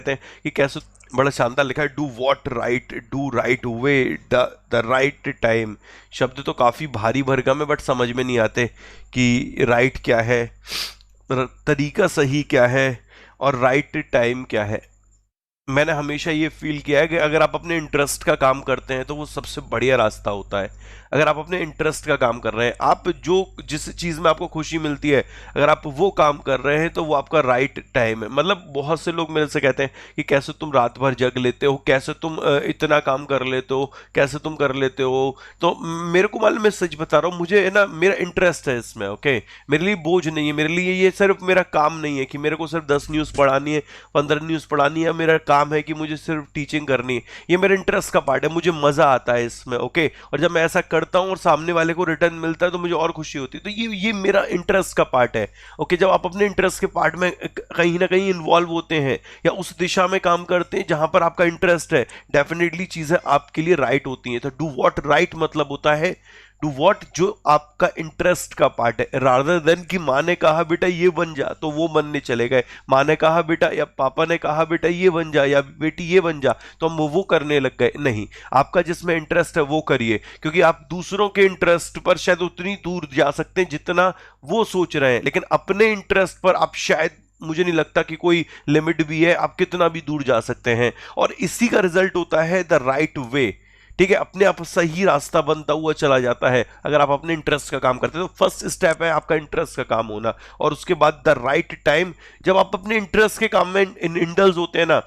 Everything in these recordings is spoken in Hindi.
हैं कि कैसे, बड़ा शानदार लिखा है, do right way the right time. शब्द तो काफी भारी भरकम है बट समझ में नहीं आते कि राइट क्या है, तरीका सही क्या है और राइट टाइम क्या है। मैंने हमेशा ये फील किया है कि अगर आप अपने इंटरेस्ट का काम करते हैं तो वो सबसे बढ़िया रास्ता होता है। अगर आप अपने इंटरेस्ट का काम कर रहे हैं, आप जो जिस चीज में आपको खुशी मिलती है, अगर आप वो काम कर रहे हैं तो वो आपका राइट टाइम है। मतलब बहुत से लोग मेरे से कहते हैं कि कैसे तुम रात भर जग लेते हो, कैसे तुम इतना काम कर लेते हो, कैसे तुम कर लेते हो। तो मेरे को मालूम, मैं सच बता रहा हूँ, मुझे है ना, मेरा इंटरेस्ट है इसमें। ओके, मेरे लिए बोझ नहीं है, मेरे लिए ये सिर्फ मेरा काम नहीं है कि मेरे को सिर्फ 10 न्यूज़ पढ़ानी है, 15 न्यूज़ पढ़ानी है। मेरा काम है कि मुझे सिर्फ टीचिंग करनी है। ये मेरे इंटरेस्ट का पार्ट है, मुझे मजा आता है इसमें। ओके, और जब मैं ऐसा करता हूँ और सामने वाले को रिटर्न मिलता है तो मुझे और खुशी होती है। तो ये मेरा इंटरेस्ट का पार्ट है। ओके, जब आप अपने इंटरेस्ट के पार्ट में कहीं ना कहीं इन्वॉल्व होते हैं या उस दिशा में काम करते हैं जहां पर आपका इंटरेस्ट है, डेफिनेटली चीजें आपके लिए राइट होती हैं। तो डू व्हाट राइट मतलब होता है डू व्हाट जो आपका इंटरेस्ट का पार्ट है, रादर देन कि माँ ने कहा बेटा ये बन जा तो वो बनने चले गए, माँ ने कहा बेटा या पापा ने कहा बेटा ये बन जा या बेटी ये बन जा तो हम वो करने लग गए। नहीं, आपका जिसमें इंटरेस्ट है वो करिए, क्योंकि आप दूसरों के इंटरेस्ट पर शायद उतनी दूर जा सकते हैं जितना वो सोच रहे हैं, लेकिन अपने इंटरेस्ट पर आप शायद, मुझे नहीं लगता कि कोई लिमिट भी है, आप कितना भी दूर जा सकते हैं। और इसी का रिजल्ट होता है द राइट वे। ठीक है, अपने आप सही रास्ता बनता हुआ चला जाता है अगर आप अपने इंटरेस्ट का काम करते हैं। तो फर्स्ट स्टेप है आपका इंटरेस्ट का काम होना, और उसके बाद द राइट टाइम। जब आप अपने इंटरेस्ट के काम में इंडल्ज होते हैं ना,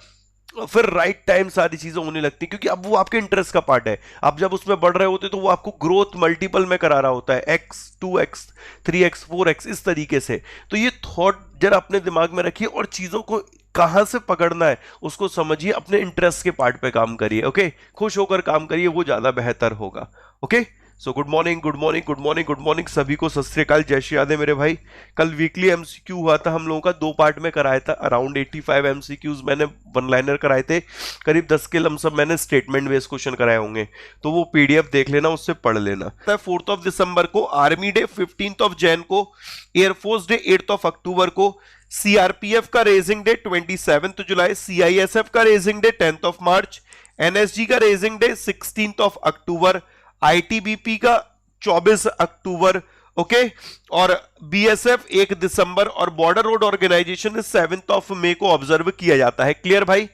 फिर राइट टाइम सारी चीजें होने लगती हैं, क्योंकि अब वो आपके इंटरेस्ट का पार्ट है। आप जब उसमें बढ़ रहे होते तो वो आपको ग्रोथ मल्टीपल में करा रहा होता है, x 2x 3x 4x इस तरीके से। तो ये थॉट जरा अपने दिमाग में रखिए और चीजों को कहां से पकड़ना है उसको समझिए, अपने इंटरेस्ट के पार्ट पे काम करिए। ओके, खुश होकर काम करिए, वो ज्यादा बेहतर होगा। Okay, so good morning good morning good morning good morning सभी को, सत श्री अकाल, जय श्री राधे मेरे भाई। कल वीकली एमसीक्यू हुआ था हम लोगों का, 2 पार्ट में कराया था। अराउंड 85 एमसीक्यूज मैंने वन लाइनर कराए थे, करीब 10 के लमसम मैंने स्टेटमेंट बेस्ड क्वेश्चन कराए होंगे। तो वो पीडीएफ देख लेना, उससे पढ़ लेना। 4 दिसंबर को आर्मी डे, 15 जैन को एयरफोर्स डे, 8 अक्टूबर को सीआरपीएफ का रेजिंग डे, 27 जुलाई, सीआईएसएफ का रेजिंग डे 10 मार्च, एनएसजी का रेजिंग डे 16 अक्टूबर, आईटीबीपी का 24 अक्टूबर। ओके, और बीएसएफ 1 दिसंबर और बॉर्डर रोड ऑर्गेनाइजेशन 7 मई को ऑब्जर्व किया जाता है। क्लियर भाई,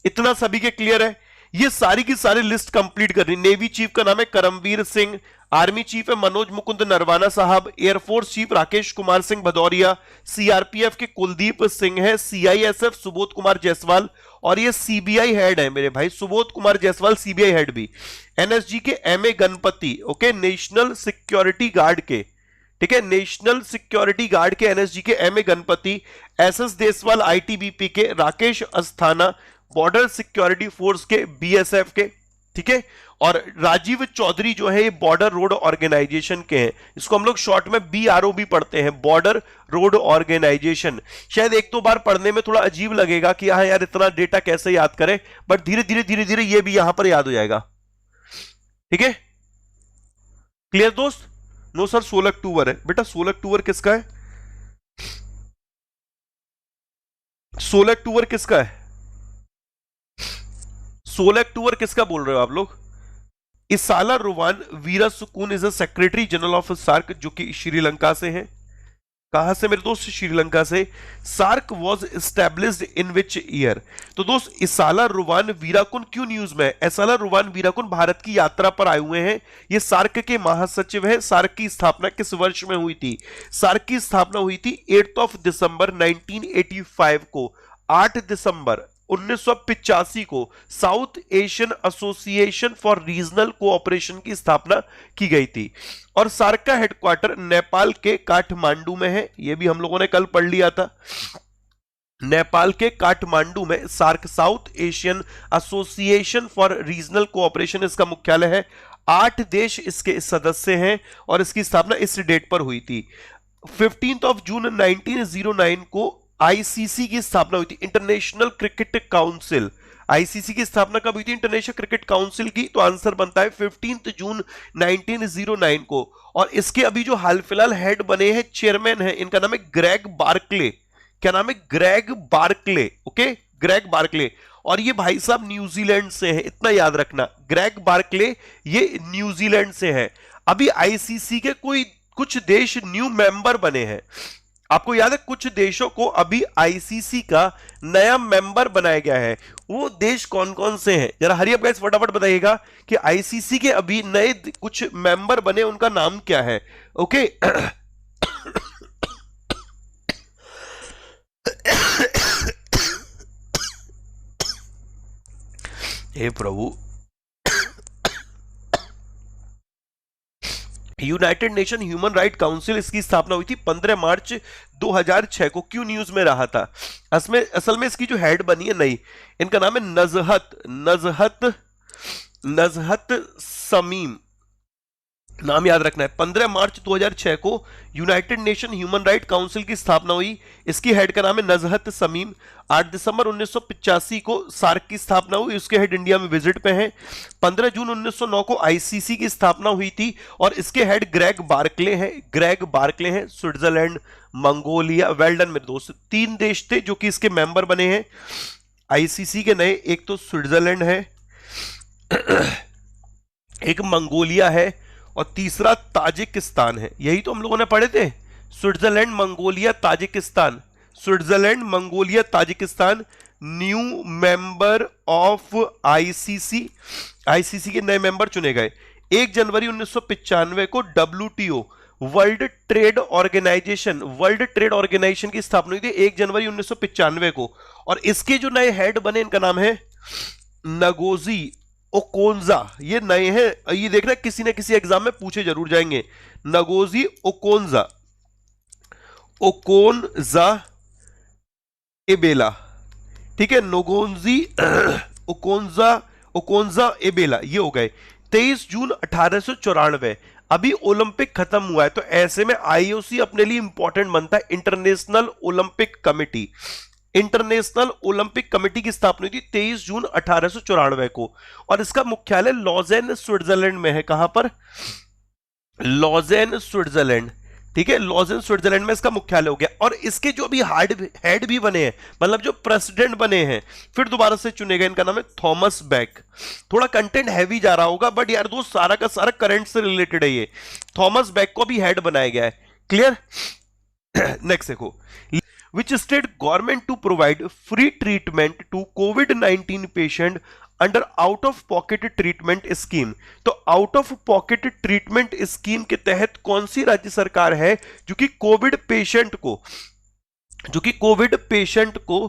इतना सभी के क्लियर है? ये सारी की सारी लिस्ट कंप्लीट करनी। नेवी चीफ का नाम है करमवीर सिंह, आर्मी चीफ है मनोज मुकुंद नरवाना साहब, air force chief Rakesh Kumar Singh Bhadauria, CRPF के कुलदीप सिंह है, सीआईएसएफ सुबोध कुमार जायसवाल, और ये सीबीआई हेड है मेरे भाई, सुबोध कुमार जायसवाल सीबीआई हेड भी। एनएसजी के M A Ganapathy, okay, national security guard के, ठीक है, नेशनल सिक्योरिटी गार्ड के एनएसजी के M A Ganapathy, S S Deswal ITBP के, Rakesh Asthana border security force के बीएसएफ के, ठीक है, और राजीव चौधरी जो है ये बॉर्डर रोड ऑर्गेनाइजेशन के हैं। इसको हम लोग शॉर्ट में बीआरओबी पढ़ते हैं, बॉर्डर रोड ऑर्गेनाइजेशन। शायद एक दो बार पढ़ने में थोड़ा अजीब लगेगा कि हाँ यार इतना डेटा कैसे याद करें, बट धीरे धीरे धीरे धीरे ये भी यहां पर याद हो जाएगा। ठीक है, क्लियर दोस्त? नो सर 16 अक्टूबर है बेटा, 16 अक्टूबर किसका है? 16 अक्टूबर किसका है? 16 अक्टूबर किसका बोल रहे हो आप लोग? Esala Ruwan Weerakoon is a secretary general of SAARC, जो कि श्रीलंका से है। कहां से मेरे दोस्त? श्रीलंका से। SAARC was established in which year? तो दोस्त इसाला रुवान वीराकुन क्यों न्यूज में? इसाला रुवान वीराकुन भारत की यात्रा पर आए हुए हैं, ये सार्क के महासचिव है। सार्क की स्थापना किस वर्ष में हुई थी? सार्क की स्थापना हुई थी 8 दिसंबर 1985 को। 8 दिसंबर 1985 को south Asian Association for Regional cooperation की स्थापना की गई थी। और सार्क का हेडक्वार्टर नेपाल के काठमांडू में है, यह भी हम लोगों ने कल पढ़ लिया था। नेपाल के काठमांडू में SAARC, South Asian Association for Regional Cooperation, इसका मुख्यालय है। 8 देश इसके सदस्य हैं और इसकी स्थापना इस डेट पर हुई थी। 15 जून 1909 को आईसीसी की स्थापना हुई थी, इंटरनेशनल क्रिकेट काउंसिल। आईसीसी की स्थापना कब हुई थी? इंटरनेशनल क्रिकेट काउंसिल की। तो आंसर बनता है 15 जून 1909 को। और इसके अभी जो हाल फिलहाल हेड बने हैं, चेयरमैन है, इनका नाम है ग्रेग बार्कले। क्या नाम है? Greg Barclay. Okay, Greg Barclay. और ये भाई साहब न्यूजीलैंड से है, इतना याद रखना, ग्रेग बार्कले ये न्यूजीलैंड से है। अभी आईसीसी के कोई कुछ देश न्यू मेंबर बने हैं, आपको याद है कुछ देशों को अभी आईसीसी का नया मेंबर बनाया गया है, वो देश कौन कौन से हैं जरा हरी अप गाइस फटाफट बताइएगा कि आईसीसी के अभी नए कुछ मेंबर बने, उनका नाम क्या है। ओके हे प्रभु, United Nation Human Right Council, इसकी स्थापना हुई थी 15 मार्च 2006 को। क्यों न्यूज में रहा था? असल में इसकी जो हेड बनी है नई, इनका नाम है नजहत समीम, नाम याद रखना है। 15 मार्च 2006 को United Nation Human Right council की स्थापना हुई, इसकी हेड का नाम है नजहत समीम। 8 दिसंबर 1985 को सार्क की स्थापना हुई, उसके हेड इंडिया में विजिट पे हैं। 15 जून 1909 को आईसीसी की स्थापना हुई थी और इसके हेड ग्रेग बार्कले हैं। स्विट्जरलैंड, मंगोलिया, वेल डन मेरे दोस्त, 3 देश थे जो कि इसके मेंबर बने हैं आईसीसी के नए। एक तो स्विट्जरलैंड है, एक मंगोलिया है और तीसरा ताजिकिस्तान है। यही तो हम लोगों ने पढ़े थे, Switzerland, Mongolia, Tajikistan new member of ICC के नए मेंबर चुने गए। 1 जनवरी 1995 को डब्ल्यूटीओ वर्ल्ड ट्रेड ऑर्गेनाइजेशन की स्थापना हुई थी 1 जनवरी 1995 को। और इसके जो नए हेड बने, इनका नाम है नगोजी ओकोंजा। ये नए हैं, ये देखना किसी न किसी एग्जाम में पूछे जरूर जाएंगे। नगोजी ओकोंजा एबेला, ठीक है, नगोजी ओकोंजा एबेला, ये हो गए। 23 जून 1894 अभी ओलंपिक खत्म हुआ है, तो ऐसे में आईओसी अपने लिए इंपॉर्टेंट बनता है। इंटरनेशनल ओलंपिक कमेटी की स्थापना हुई थी 23 जून 1894 को और इसका मुख्यालय लॉजेन स्विट्जरलैंड में है। कहां पर? लॉजेन स्विट्जरलैंड, ठीक है, लॉजेन स्विट्जरलैंड में इसका मुख्यालय हो गया। और इसके जो भी हेड भी बने हैं, मतलब जो प्रेसिडेंट बने हैं फिर दोबारा से चुने गए, इनका नाम है थॉमस बैक। थोड़ा कंटेंट हैवी जा रहा होगा बट यार दोस्त सारा का सारा करंट से रिलेटेड है ये। थॉमस बैक को भी हेड बनाया गया है, क्लियर। नेक्स्ट देखो, which state government to provide free treatment to COVID-19 patient under out of pocket treatment scheme। तो out of pocket treatment scheme के तहत कौन सी राज्य सरकार है जो कि कोविड पेशेंट को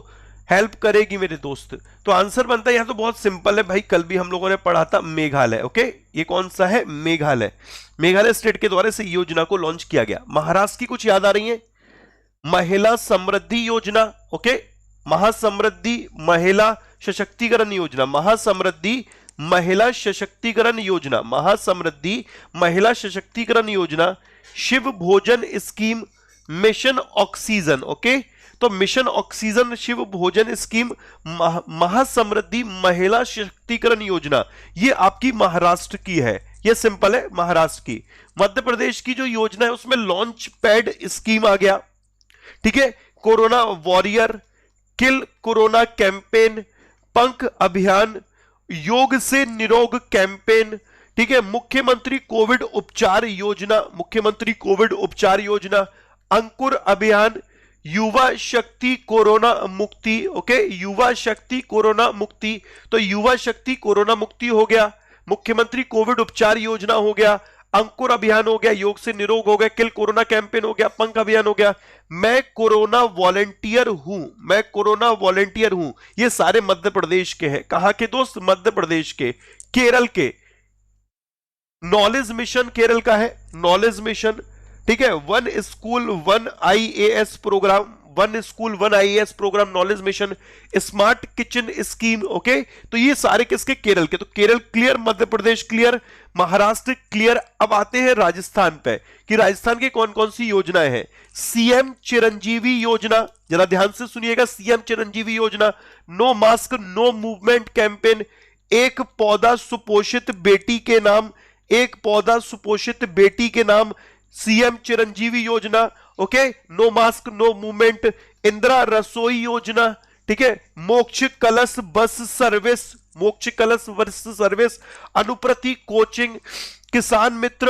हेल्प करेगी मेरे दोस्त? तो आंसर बनता है यहां तो बहुत सिंपल है भाई, कल भी हम लोगों ने पढ़ा था, मेघालय। ओके, ये कौन सा है? मेघालय स्टेट के द्वारा से योजना को लॉन्च किया गया। महाराष्ट्र की कुछ याद आ रही है? महिला समृद्धि योजना, ओके, महासमृद्धि महिला सशक्तिकरण योजना, शिव भोजन स्कीम, मिशन ऑक्सीजन, ओके, तो मिशन ऑक्सीजन, शिव भोजन स्कीम, महासमृद्धि महिला सशक्तिकरण योजना, ये आपकी महाराष्ट्र की है, ये सिंपल है महाराष्ट्र की। मध्य प्रदेश की जो योजना है उसमें लॉन्च पैड स्कीम आ गया, ठीक है, corona warrior, kill corona campaign, पंख अभियान, योग से निरोग कैंपेन, ठीक है, मुख्यमंत्री कोविड उपचार योजना, अंकुर अभियान, युवा शक्ति कोरोना मुक्ति, ओके, युवा शक्ति कोरोना मुक्ति, तो युवा शक्ति कोरोना मुक्ति हो गया, मुख्यमंत्री कोविड उपचार योजना हो गया, अंकुर अभियान हो गया, योग से निरोग हो गया, किल कोरोना कैंपेन हो गया, पंख अभियान हो गया, मैं कोरोना वॉलेंटियर हूं, ये सारे मध्य प्रदेश के हैं। कहां के दोस्त? मध्य प्रदेश के। केरल के नॉलेज मिशन, केरल का है नॉलेज मिशन, ठीक है, one school one IAS programme, knowledge mission, smart kitchen scheme, okay, तो ये सारे किसके? केरल के। तो Kerala clear, Madhya Pradesh clear, Maharashtra clear. अब आते हैं राजस्थान पे कि राजस्थान की कौन कौन सी योजनाएं हैं। सीएम चिरंजीवी योजना, जरा ध्यान से सुनिएगा, सीएम चिरंजीवी योजना, no mask no movement campaign, एक पौधा सुपोषित बेटी के नाम, सीएम चिरंजीवी योजना, okay, no mask no movement, Indira रसोई योजना, ठीक है, मोक्ष कलश बस सर्विस, मोक्ष कलश बस सर्विस, अनुप्रति कोचिंग, किसान मित्र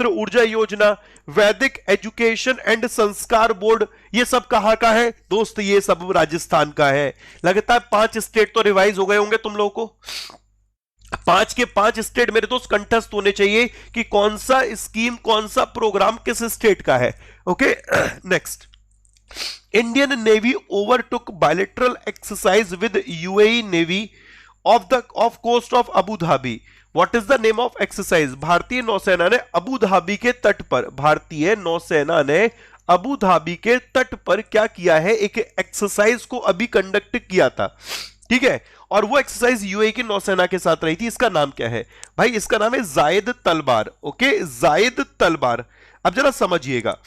ऊर्जा योजना, वैदिक एजुकेशन एंड संस्कार बोर्ड, ये सब कहां का है दोस्त? ये सब राजस्थान का है। लगता है 5 स्टेट तो रिवाइज हो गए होंगे तुम लोगों को। 5 के 5 स्टेट मेरे दोस्त कंठस्थ होने चाहिए कि कौन सा स्कीम, कौन सा प्रोग्राम किस स्टेट का है। Okay, next, Indian Navy overtook bilateral exercise with UAE Navy off coast of Abu Dhabi. What is the name of exercise? भारतीय नौसेना ने अबू धाबी के तट पर, भारतीय नौसेना ने अबू धाबी के तट पर क्या किया है? एक एक्सरसाइज को अभी कंडक्ट किया था, ठीक है, और वो एक्सरसाइज यूएई की नौसेना के साथ रही थी। इसका नाम क्या है भाई? इसका नाम है जायद तलवार। ओके, जायद तलवार। अब जरा समझिएगा,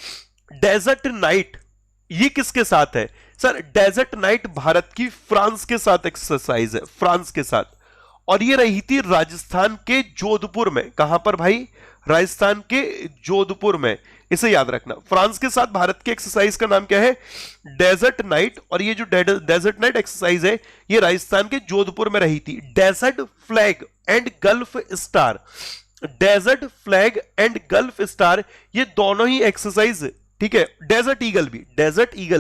डेजर्ट नाइट ये किसके साथ है सर? डेजर्ट नाइट भारत की फ्रांस के साथ एक्सरसाइज है, फ्रांस के साथ, और ये रही थी राजस्थान के जोधपुर में। कहां पर भाई? राजस्थान के जोधपुर में। इसे याद रखना, फ्रांस के साथ भारत की एक्सरसाइज का नाम क्या है? Desert Knight. और ये जो डेजर्ट नाइट एक्सरसाइज है ये राजस्थान के जोधपुर में रही थी। Desert Flag and Gulf Star, Desert Flag and Gulf Star, ये दोनों ही एक्सरसाइज, ठीक है, डेजर्ट ईगल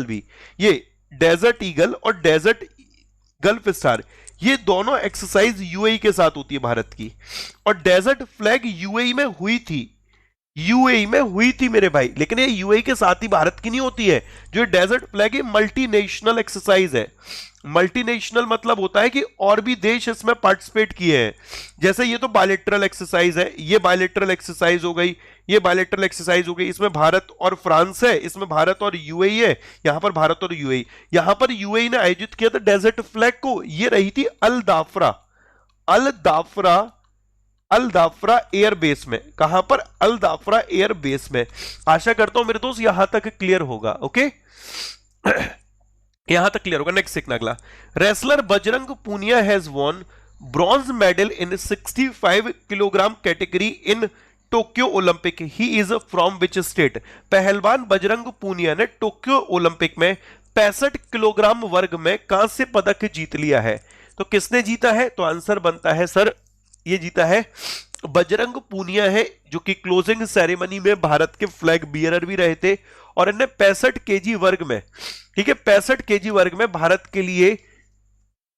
भी, ये डेजर्ट ईगल और डेजर्ट गल्फ स्टार, ये दोनों एक्सरसाइज यूएई के साथ होती है भारत की। और डेजर्ट फ्लैग यूएई में हुई थी मेरे भाई, लेकिन ये यूएई के साथ ही भारत की नहीं होती है। जो डेजर्ट फ्लैग है मल्टीनेशनल एक्सरसाइज है। मल्टीनेशनल मतलब होता है कि और भी देश इसमें पार्टिसिपेट किए हैं। जैसे ये तो बायलैटरल एक्सरसाइज है, ये बायलैटरल एक्सरसाइज हो गई, ये बायलैटरल एक्सरसाइज हो गई। इसमें भारत और फ्रांस है, इसमें भारत और यूएई है, यहां पर भारत और यूएई। यहां पर यूएई ने आयोजित किया था डेजर्ट फ्लैग को, ये रही थी अल दाफरा एयर बेस में। कहां पर? अल दाफरा एयर बेस में। आशा करता हूं मेरे दोस्त यहां तक क्लियर होगा। ओके, यहां तक क्लियर होगा। नेक्स्ट देखना अगला, wrestler Bajrang Punia has won bronze medal in 65 kilogram category in Tokyo Olympic. He is from which state? पहलवान बजरंग पूनिया ने टोक्यो ओलंपिक में 65 किलोग्राम वर्ग में कांस्य पदक जीत लिया है। तो किसने जीता है? तो आंसर बनता है सर, ये जीता है बजरंग पूनिया है, जो कि क्लोजिंग सेरेमनी में भारत के फ्लैग बियरर भी रहे थे। और इन्हें 65 केजी वर्ग में, ठीक है, 65 केजी वर्ग में भारत के लिए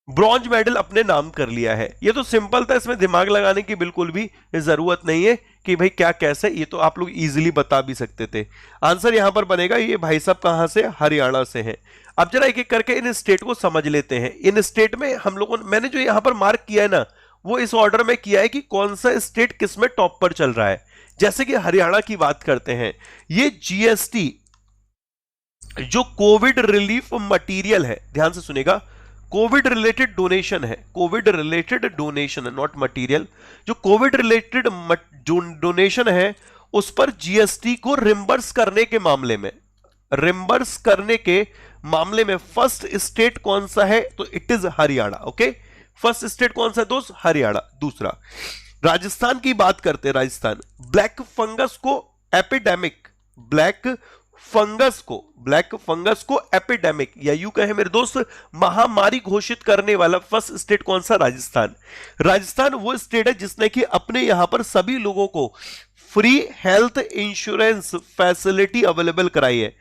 ब्रॉन्ज मेडल अपने नाम कर लिया है। ये तो सिंपल था, इसमें दिमाग लगाने की बिल्कुल भी जरूरत नहीं है कि भाई क्या कैसे, ये तो आप लोग इजीली बता भी सकते थे। आंसर यहां पर बनेगा, ये भाई साहब कहां से? हरियाणा से हैं। अब जरा एक एक करके इन स्टेट को समझ लेते हैं। इन स्टेट में हम लोगों, मैंने जो यहां पर मार्क किया है ना, वो इस ऑर्डर में किया है कि कौन सा स्टेट किस में टॉप पर चल रहा है। जैसे कि हरियाणा की बात करते हैं, ये जीएसटी जो कोविड रिलीफ मटेरियल है, ध्यान से सुनेगा, कोविड रिलेटेड डोनेशन है, कोविड रिलेटेड डोनेशन है, नॉट मटेरियल। जो कोविड रिलेटेड डोनेशन है उस पर जीएसटी को रिम्बर्स करने के मामले में फर्स्ट स्टेट कौन सा है? तो it is Haryana. Okay, first state कौन सा है दोस्त? हरियाणा। दूसरा, राजस्थान की बात करते हैं। राजस्थान ब्लैक फंगस को एपिडेमिक या यूं कहे मेरे दोस्त महामारी घोषित करने वाला फर्स्ट स्टेट कौन सा? राजस्थान वो स्टेट है जिसने कि अपने यहां पर सभी लोगों को free health insurance facility available कराई है।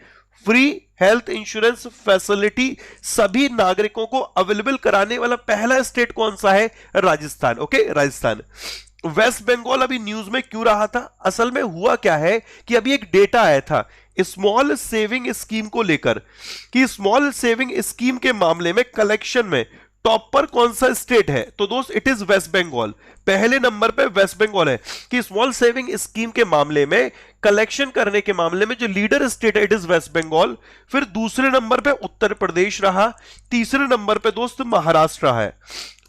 फ्री हेल्थ इंश्योरेंस फैसिलिटी सभी नागरिकों को अवेलेबल कराने वाला पहला स्टेट कौन सा है? राजस्थान। ओके, राजस्थान। वेस्ट बंगाल अभी न्यूज में क्यों रहा था? असल में हुआ क्या है कि अभी एक डेटा आया था स्मॉल सेविंग स्कीम को लेकर, कि स्मॉल सेविंग स्कीम के मामले में कलेक्शन में टॉप पर कौन सा स्टेट है? तो दोस्त इट इज वेस्ट बंगाल। पहले नंबर पे वेस्ट बंगाल है कि स्मॉल सेविंग स्कीम के मामले में, कलेक्शन करने के मामले में जो लीडर स्टेट है इट इज वेस्ट बंगाल। फिर दूसरे नंबर पे उत्तर प्रदेश रहा, तीसरे नंबर पे दोस्त महाराष्ट्र रहा है,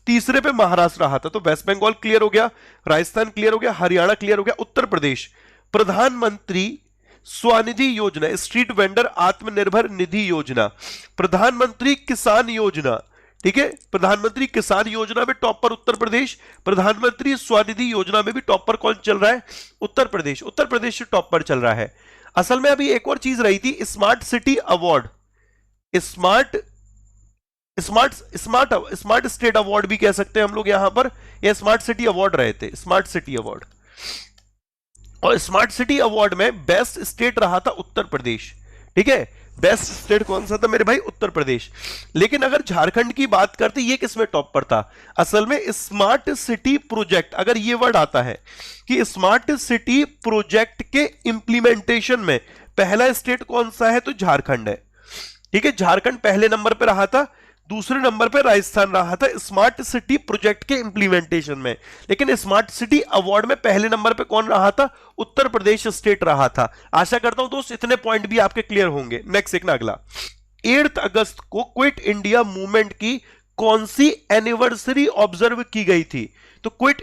तीसरे पे महाराष्ट्र रहा था। तो वेस्ट बंगाल क्लियर हो गया, राजस्थान क्लियर हो गया, हरियाणा क्लियर हो गया। उत्तर प्रदेश, प्रधानमंत्री स्वनिधि योजना, स्ट्रीट वेंडर आत्मनिर्भर निधि योजना, प्रधानमंत्री किसान योजना, ठीक है, प्रधानमंत्री किसान योजना में टॉप पर उत्तर प्रदेश, प्रधानमंत्री स्वनिधि योजना में भी टॉप पर कौन चल रहा है? उत्तर प्रदेश। उत्तर प्रदेश से टॉप पर चल रहा है। असल में अभी एक और चीज रही थी, smart city award, smart smart smart smart state award भी कह सकते हैं हम लोग यहां पर, या स्मार्ट सिटी अवार्ड रहे थे, स्मार्ट सिटी अवार्ड। और स्मार्ट सिटी अवार्ड में बेस्ट स्टेट रहा था उत्तर प्रदेश, ठीक है। बेस्ट स्टेट कौन सा था मेरे भाई? उत्तर प्रदेश। लेकिन अगर झारखंड की बात करते, ये किसमें टॉप पर था? असल में स्मार्ट सिटी प्रोजेक्ट, अगर ये वर्ड आता है कि स्मार्ट सिटी प्रोजेक्ट के इंप्लीमेंटेशन में पहला स्टेट कौन सा है, तो झारखंड है, ठीक है। झारखंड पहले नंबर पर रहा था, दूसरे नंबर पर राजस्थान रहा था स्मार्ट सिटी प्रोजेक्ट के इंप्लीमेंटेशन में। लेकिन स्मार्ट सिटी अवार्ड में पहले नंबर पे कौन रहा था? उत्तर प्रदेश स्टेट रहा था। आशा करता हूं दोस्त इतने पॉइंट भी आपके क्लियर होंगे। नेक्स्ट एक ना अगला, 8 अगस्त को क्विट इंडिया मूवमेंट की कौन सी एनिवर्सरी ऑब्जर्व की गई थी? तो क्विट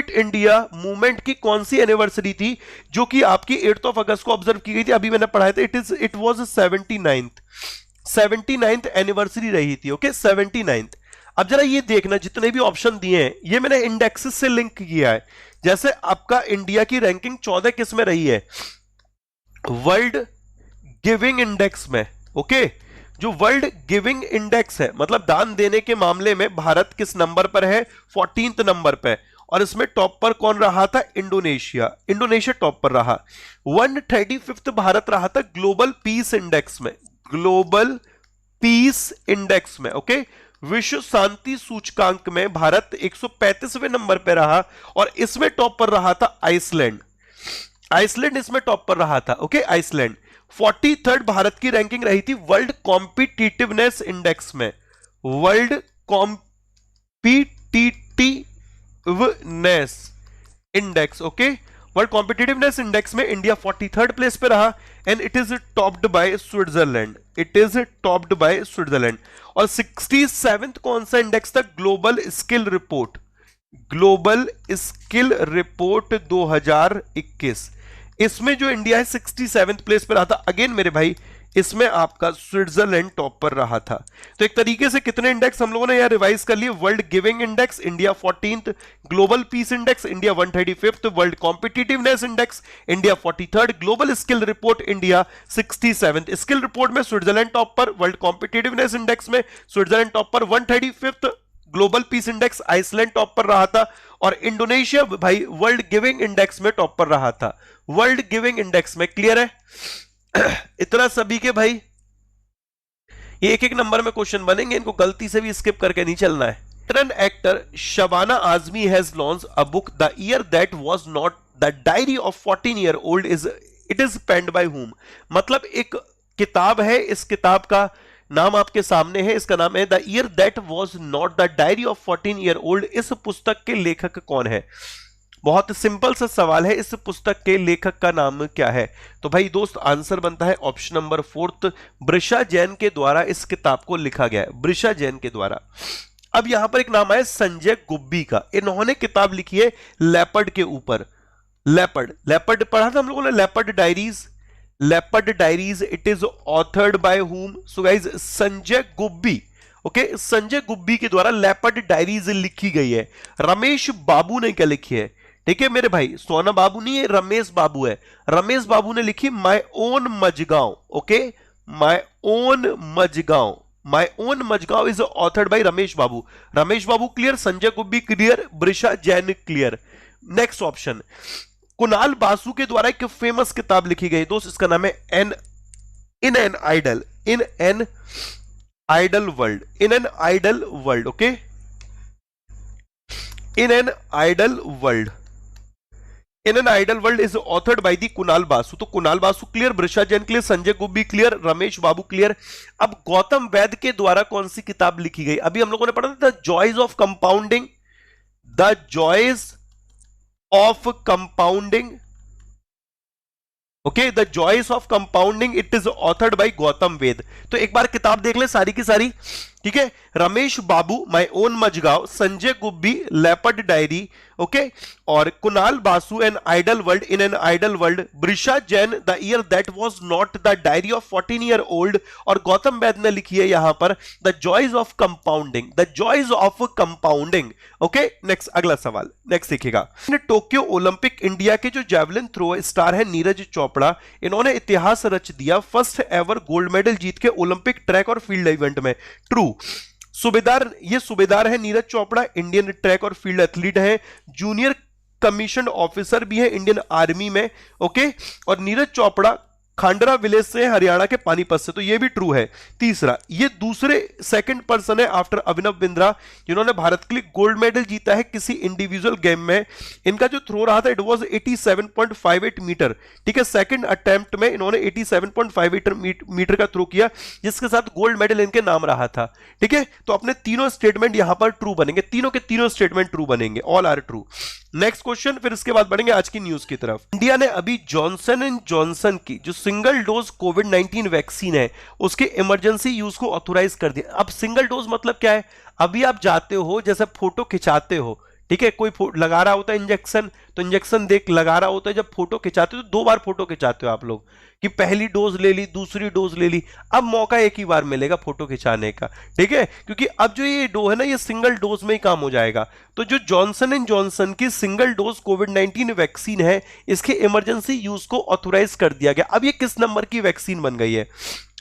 इंडिया मूवमेंट की कौन सी एनिवर्सरी थी जो कि आपकी 8 अगस्त को ऑब्जर्व की गई थी? अभी मैंने पढ़ाया था, इट वाज 79th एनिवर्सरी रही थी, ओके 79th। अब जरा ये देखना, जितने भी ऑप्शन दिए हैं ये मैंने इंडेक्सेस से लिंक किया है। जैसे आपका इंडिया की रैंकिंग 14 किस में रही है? वर्ल्ड गिविंग इंडेक्स में, ओके। जो वर्ल्ड गिविंग इंडेक्स है, मतलब दान देने के मामले में भारत किस नंबर पर है? 14th नंबर पे। और इसमें टॉप पर कौन रहा था? इंडोनेशिया टॉप पर रहा। 135th भारत रहा था ग्लोबल पीस इंडेक्स में, ग्लोबल पीस इंडेक्स में, ओके। विश्व शांति सूचकांक में भारत 135वें नंबर पर रहा। और इसमें टॉप पर रहा था आइसलैंड इसमें टॉप पर रहा था, ओके आइसलैंड। 43rd भारत की रैंकिंग रही थी वर्ल्ड कॉम्पिटिटिवनेस इंडेक्स में, world competitiveness index, okay. World competitiveness index में इंडिया 43rd प्लेस पे रहा and it is topped by Switzerland, और 67th कौन सा इंडेक्स था? Global skill report 2021। इसमें जो इंडिया है 67th प्लेस पे रहा था। अगेन मेरे भाई इसमें आपका स्विट्जरलैंड टॉप पर रहा था। तो एक तरीके से कितने इंडेक्स हम लोगों ने यहां रिवाइज कर लिए? World giving index India 14th, global peace index India 135th, world competitiveness index India 43rd, global skill report India 67th। Skill report में स्विट्जरलैंड टॉप पर, वर्ल्ड कॉम्पिटिटिवनेस इंडेक्स में स्विट्जरलैंड टॉप पर, 135th global peace index Iceland top पर रहा था, और इंडोनेशिया भाई वर्ल्ड गिविंग इंडेक्स में टॉप पर रहा था, वर्ल्ड गिविंग इंडेक्स में। क्लियर है इतना सभी के भाई? ये एक एक नंबर में क्वेश्चन बनेंगे, इनको गलती से भी स्किप करके नहीं चलना है। Veteran actor Shabana Azmi has launch a book the year that was not the diary of 14-year-old it is penned by whom? मतलब एक किताब है, इस किताब का नाम आपके सामने है, इसका नाम है the year that was not the diary of 14-year-old। इस पुस्तक के लेखक कौन है? बहुत सिंपल सा सवाल है, इस पुस्तक के लेखक का नाम क्या है? तो भाई दोस्त आंसर बनता है ऑप्शन नंबर 4, बृषा जैन के द्वारा इस किताब को लिखा गया है, बृषा जैन के द्वारा। अब यहां पर एक नाम है संजय गुब्बी का, इन्होंने किताब लिखी है लेपर्ड के ऊपर। लेपर्ड पढ़ा था हम लोगों ने, leopard diaries it is authored bye whom? So guys Sanjay Gubbi, okay Sanjay Gubbi के द्वारा लेपर्ड डायरीज लिखी गई है। रमेश बाबू ने क्या लिखी है? ठीक है मेरे भाई, सोना बाबू नहीं है, रमेश बाबू है। रमेश बाबू ने लिखी my own Mazagaon, okay my own Mazagaon is authored by Ramesh Babu clear, Sanjay Gubbi clear, Brisha Jain clear. Next option, Kunal Basu के द्वारा एक फेमस किताब लिखी गई दोस्त, इसका नाम है in an ideal world, okay in an ideal world is authored by the Kunal Basu. तो Kunal Basu clear, Brisha Jain clear, Sanjay Gubbi clear, Ramesh Babu clear. अब गौतम वैद के द्वारा कौन सी किताब लिखी गई? अभी हम लोगों ने पढ़ा था the joys of compounding, okay the joys of compounding it is authored by Gautam Vaid. तो एक बार किताब देख ले सारी की सारी, ठीक है। Ramesh Babu my own Mazagaon, Sanjay Gubbi leopard diary, okay, और Kunal Basu in an ideal world, Brisha Jain the year that was not the diary of 14-year-old, और गौतम वैद ने लिखी है यहां पर the joys of compounding, okay. Next अगला सवाल, नेक्स्ट देखिएगा। टोक्यो ओलंपिक इंडिया के जो जेवलिन थ्रो स्टार है नीरज चोपड़ा, इन्होंने इतिहास रच दिया, फर्स्ट एवर गोल्ड मेडल जीत के ओलंपिक ट्रैक और फील्ड इवेंट में। True true. सूबेदार, ये सूबेदार है नीरज चोपड़ा, इंडियन ट्रैक और फील्ड एथलीट है, जूनियर कमीशन ऑफिसर भी है इंडियन आर्मी में। ओके, और नीरज चोपड़ा खांडरा विलेज से, हरियाणा के पानीपत से, तो ये भी ट्रू है। तीसरा, ये दूसरे सेकंड पर्सन है आफ्टर अभिनव बिंद्रा जिन्होंने भारत के लिए गोल्ड मेडल जीता है किसी इंडिविजुअल गेम में। इनका जो थ्रो रहा था इट वाज 87.58 मीटर, ठीक है। सेकंड अटेम्प्ट में इन्होंने 87.58 मीटर का थ्रो किया, जिसके साथ गोल्ड मेडल इनके नाम रहा था, ठीक है। तो अपने तीनों स्टेटमेंट यहां पर ट्रू बनेंगे, तीनों के तीनों स्टेटमेंट ट्रू बनेंगे, all are true. Next question, फिर इसके बाद बढ़ेंगे आज की न्यूज की तरफ। इंडिया ने अभी जॉनसन एंड जॉनसन की जो सिंगल डोज कोविड 19 वैक्सीन है उसके इमरजेंसी यूज को ऑथोराइज कर दिया। अब सिंगल डोज मतलब क्या है? अभी आप जाते हो, जैसे फोटो खिंचाते हो, ठीक है, कोई लगा रहा होता है इंजेक्शन, तो इंजेक्शन देख लगा रहा होता है, जब फोटो खिंचाते हो तो 2 बार फोटो खिंचाते हो आप लोग कि पहली डोज ले ली, दूसरी डोज ले ली। अब मौका एक ही बार मिलेगा फोटो खिंचाने का, ठीक है, क्योंकि अब जो ये डो है ना, ये सिंगल डोज में ही काम हो जाएगा। तो जो जॉनसन एंड जॉनसन की सिंगल डोज कोविड 19 वैक्सीन है, इसके इमरजेंसी यूज को ऑथोराइज कर दिया गया। अब ये किस नंबर की वैक्सीन बन गई है?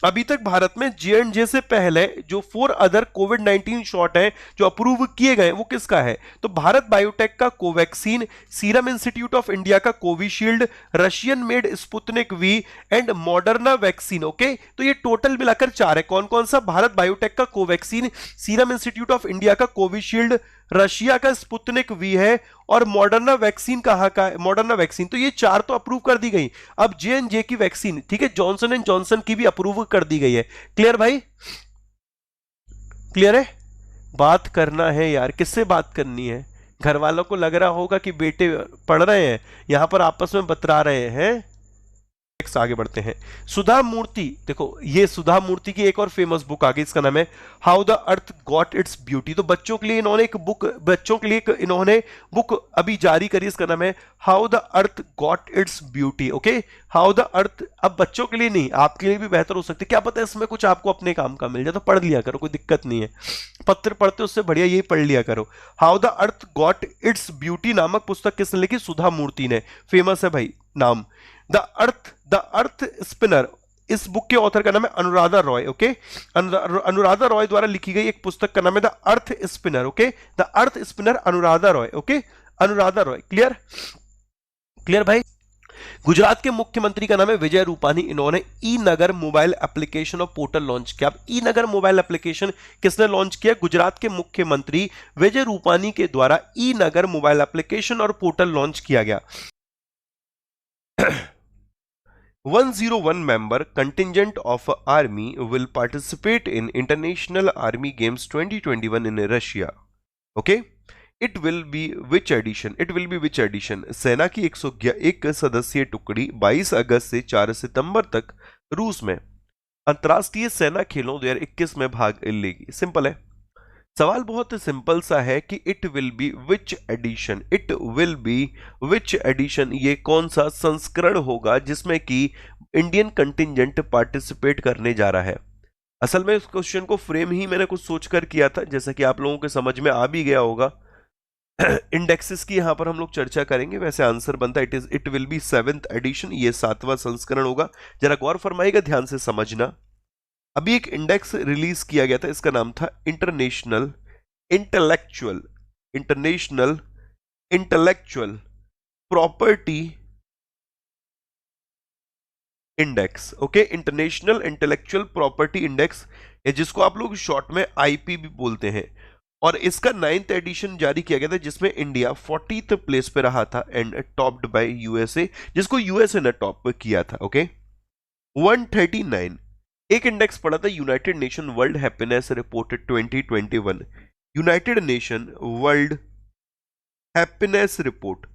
अभी तक भारत में J&J से पहले जो 4 अदर कोविड 19 शॉट हैं जो अप्रूव किए गए, वो किसका है? तो भारत बायोटेक का Covaxin, Serum Institute of India का Covishield, Russian made Sputnik V and Moderna vaccine. Okay, तो ये टोटल मिलाकर 4 है। कौन कौन सा? भारत बायोटेक का Covaxin, Serum Institute of India का कोविशील्ड, रशिया का स्पुतनिक वी है, और मॉडर्ना वैक्सीन कहाँ का है? Moderna vaccine. तो ये 4 तो अप्रूव कर दी गई। अब J&J की वैक्सीन, ठीक है, जॉनसन एंड जॉनसन की भी अप्रूव कर दी गई है। क्लियर भाई? क्लियर है? बात करना है यार, किससे बात करनी है? घर वालों को लग रहा होगा कि बेटे पढ़ रहे हैं, यहां पर आपस में बतरा रहे हैं। आगे बढ़ते हैं। सुधा मूर्ति, देखो ये सुधा मूर्ति की एक और फेमस बुक आ गई, इसका नाम है how the earth got its beauty. तो बच्चों के लिए इन्होंने एक बुक, बच्चों के लिए इन्होंने बुक अभी जारी करी, इसका नाम है how the earth got its beauty. Okay, how the earth. अब बच्चों के लिए नहीं, आपके लिए भी बेहतर हो सकती है, क्या पता इसमें कुछ आपको अपने काम का मिल जाए, तो पढ़ लिया करो, कोई दिक्कत नहीं है। पत्र पढ़ते उससे बढ़िया यही पढ़ लिया करो। How the earth got its beauty नामक पुस्तक किसने लिखी? सुधा मूर्ति ने। फेमस है भाई नाम। द अर्थ स्पिनर, इस बुक के ऑथर का नाम है अनुराधा रॉय। ओके, अनुराधा रॉय द्वारा लिखी गई एक पुस्तक का नाम है the earth Spinner. Okay, the earth spinner, Anuradha Roy. Okay, Anuradha Roy. Clear? Clear भाई? गुजरात के मुख्यमंत्री का नाम है विजय रूपानी। इन्होंने ई नगर मोबाइल एप्लीकेशन और पोर्टल लॉन्च किया। अब ई नगर मोबाइल एप्लीकेशन किसने लॉन्च किया? गुजरात के मुख्यमंत्री विजय रूपानी के द्वारा ई नगर मोबाइल एप्लीकेशन और पोर्टल लॉन्च किया गया। 101 member contingent of army will participate in International Army Games 2021 in Russia. Okay? It will be which edition? It will be which edition? सेना की 101 सदस्यीय टुकड़ी 22 अगस्त से 4 सितंबर तक रूस में अंतर्राष्ट्रीय सेना खेलों 2021 में भाग लेगी। सिंपल है सवाल, बहुत सिंपल सा है कि it will B which edition. It will B which edition, ये कौन सा संस्करण होगा जिसमें कि इंडियन कंटिंजेंट पार्टिसिपेट करने जा रहा है। असल में इस क्वेश्चन को फ्रेम ही मैंने कुछ सोचकर किया था, जैसा कि आप लोगों के समझ में आ भी गया होगा। इंडेक्सेस की यहां पर हम लोग चर्चा करेंगे, वैसे आंसर बनता है it will B 7th addition, ये 7वां संस्करण होगा। जरा गौर फरमाइएगा, ध्यान से समझना। अभी एक इंडेक्स रिलीज किया गया था, इसका नाम था international intellectual property index. Okay, international intellectual property index, जिसको आप लोग शॉर्ट में आईपी भी बोलते हैं, और इसका 9th एडिशन जारी किया गया था, जिसमें इंडिया 40th प्लेस पे रहा था एंड टॉप्ड बाय यूएसए, जिसको यूएसए ने टॉप किया था। ओके, 139 एक इंडेक्स पड़ा था United nation world happiness report 2021, United nation world happiness report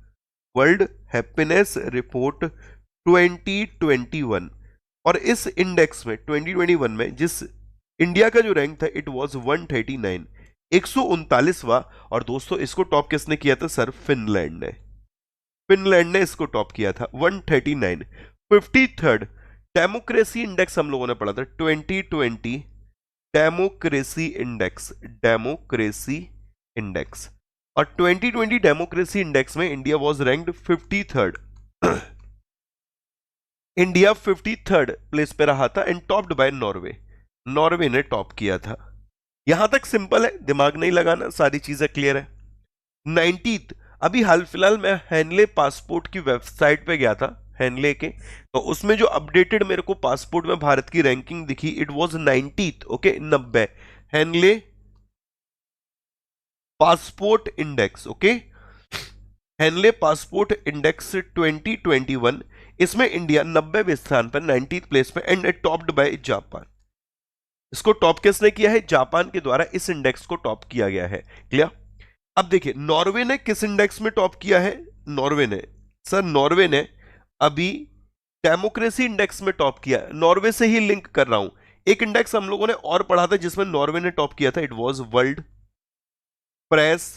2021, और इस इंडेक्स में 2021 में जिस इंडिया का जो रैंक था इट वाज 139, 139वां। और दोस्तों इसको टॉप किसने किया था? सर फिनलैंड ने इसको टॉप किया था, 139। 53rd डेमोक्रेसी इंडेक्स हम लोगों ने पढ़ा था 2020, डेमोक्रेसी इंडेक्स, और 2020 डेमोक्रेसी इंडेक्स में India was ranked 53rd। India 53rd place पे रहा था एंड टॉप्ड बाय नॉर्वे ने टॉप किया था। यहां तक सिंपल है, दिमाग नहीं लगाना, सारी चीजें क्लियर है। 19th, अभी हाल फिलहाल मैं हैनले पासपोर्ट की वेबसाइट पे गया था, हैनले के, तो उसमें जो अपडेटेड मेरे को पासपोर्ट में भारत की रैंकिंग दिखी, it was 90th, okay, 90। Henle passport index, okay, Henle passport index 2021, इसमें इंडिया 90वें स्थान पर, 90th प्लेस पे, एंड टॉप्ड बाय जापान। इसको टॉप किसने किया है? जापान के द्वारा इस इंडेक्स को टॉप किया गया है। क्लियर? अब देखिए नॉर्वे ने किस इंडेक्स में टॉप किया है? नॉर्वे ने, सर नॉर्वे ने अभी डेमोक्रेसी इंडेक्स में टॉप किया है। नॉर्वे से ही लिंक कर रहा हूं, एक इंडेक्स हम लोगों ने और पढ़ा था जिसमें नॉर्वे ने टॉप किया था, it was world press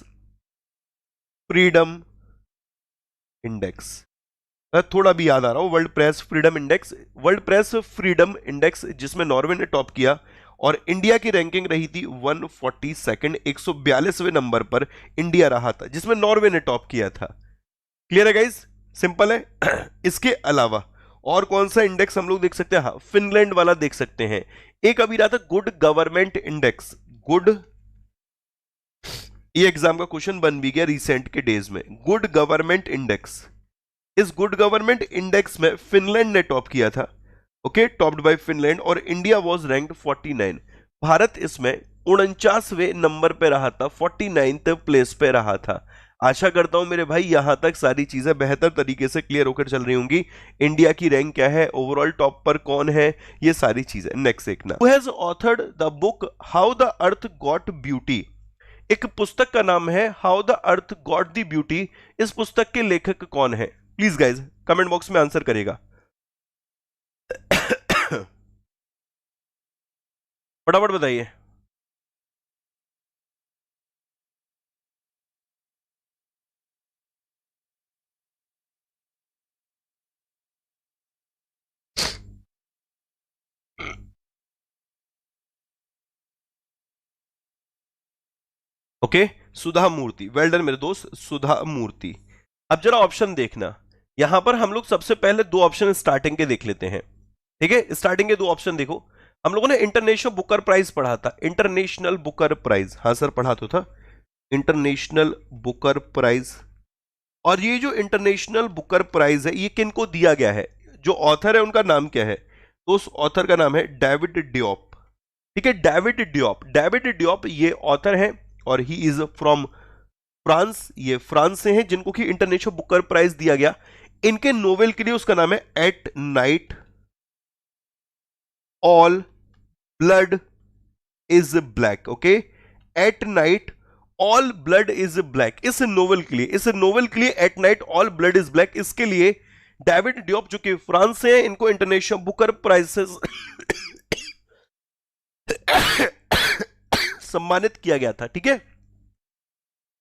freedom index. थोड़ा भी याद आ रहा हूं, world press freedom index, world press freedom index, जिसमें नॉर्वे ने टॉप किया और इंडिया की रैंकिंग रही थी 142, 142वें नंबर पर इंडिया रहा था, जिसमें नॉर्वे ने टॉप किया था। क्लियर है गाइस? सिंपल है। इसके अलावा और कौन सा इंडेक्स हम लोग देख सकते हैं? हाँ, फिनलैंड वाला देख सकते हैं। एक अभी रहा था गुड गवर्नमेंट इंडेक्स, गुड, ये एग्जाम का क्वेश्चन बन भी गया रिसेंट के डेज में, गुड गवर्नमेंट इंडेक्स। इस गुड गवर्नमेंट इंडेक्स में फिनलैंड ने टॉप किया था, ओके, टॉप्ड बाय फिनलैंड, और इंडिया वाज रैंक्ड 49। भारत इसमें 49वें नंबर पे रहा था, 49th प्लेस पे रहा था। आशा करता हूं मेरे भाई यहां तक सारी चीजें बेहतर तरीके से क्लियर होकर चल रही होंगी। इंडिया की रैंक क्या है, ओवरऑल टॉप पर कौन है, ये सारी चीजें। नेक्स्ट देखना, who has authored the book how the earth got beauty. एक पुस्तक का नाम है how the earth got the beauty. इस पुस्तक के लेखक कौन है? प्लीज गाइज कमेंट बॉक्स में आंसर करेगा। फटाफट बताइए। ओके, सुधा मूर्ति, वेल डन मेरे दोस्त, सुधा मूर्ति। अब जरा ऑप्शन देखना, यहां पर हम लोग सबसे पहले दो ऑप्शन स्टार्टिंग के देख लेते हैं। ठीक है, स्टार्टिंग के दो ऑप्शन देखो। हम लोगों ने इंटरनेशनल बुकर प्राइज पढ़ा था, इंटरनेशनल बुकर प्राइज, हाँ सर पढ़ा तो था, इंटरनेशनल बुकर प्राइज। और ये जो इंटरनेशनल बुकर प्राइज है, ये किनको दिया गया है? जो ऑथर है उनका नाम क्या है? तो उस ऑथर का नाम है डेविड डियोप। ठीक है, डेविड डियोप, डेविड डियोप ये ऑथर है और ही इज फ्रॉम फ्रांस, ये फ्रांस से हैं, जिनको कि इंटरनेशनल बुकर प्राइज दिया गया। इनके नोवेल के लिए उसका नाम है eight night all blood is black. Okay, eight night all blood is black, इस नोवेल के लिए, इस नोवेल के लिए eight night all blood is black, इसके लिए डेविड डियोप जो कि फ्रांस से हैं, इनको इंटरनेशनल बुकर प्राइज से सम्मानित किया गया था। ठीक है,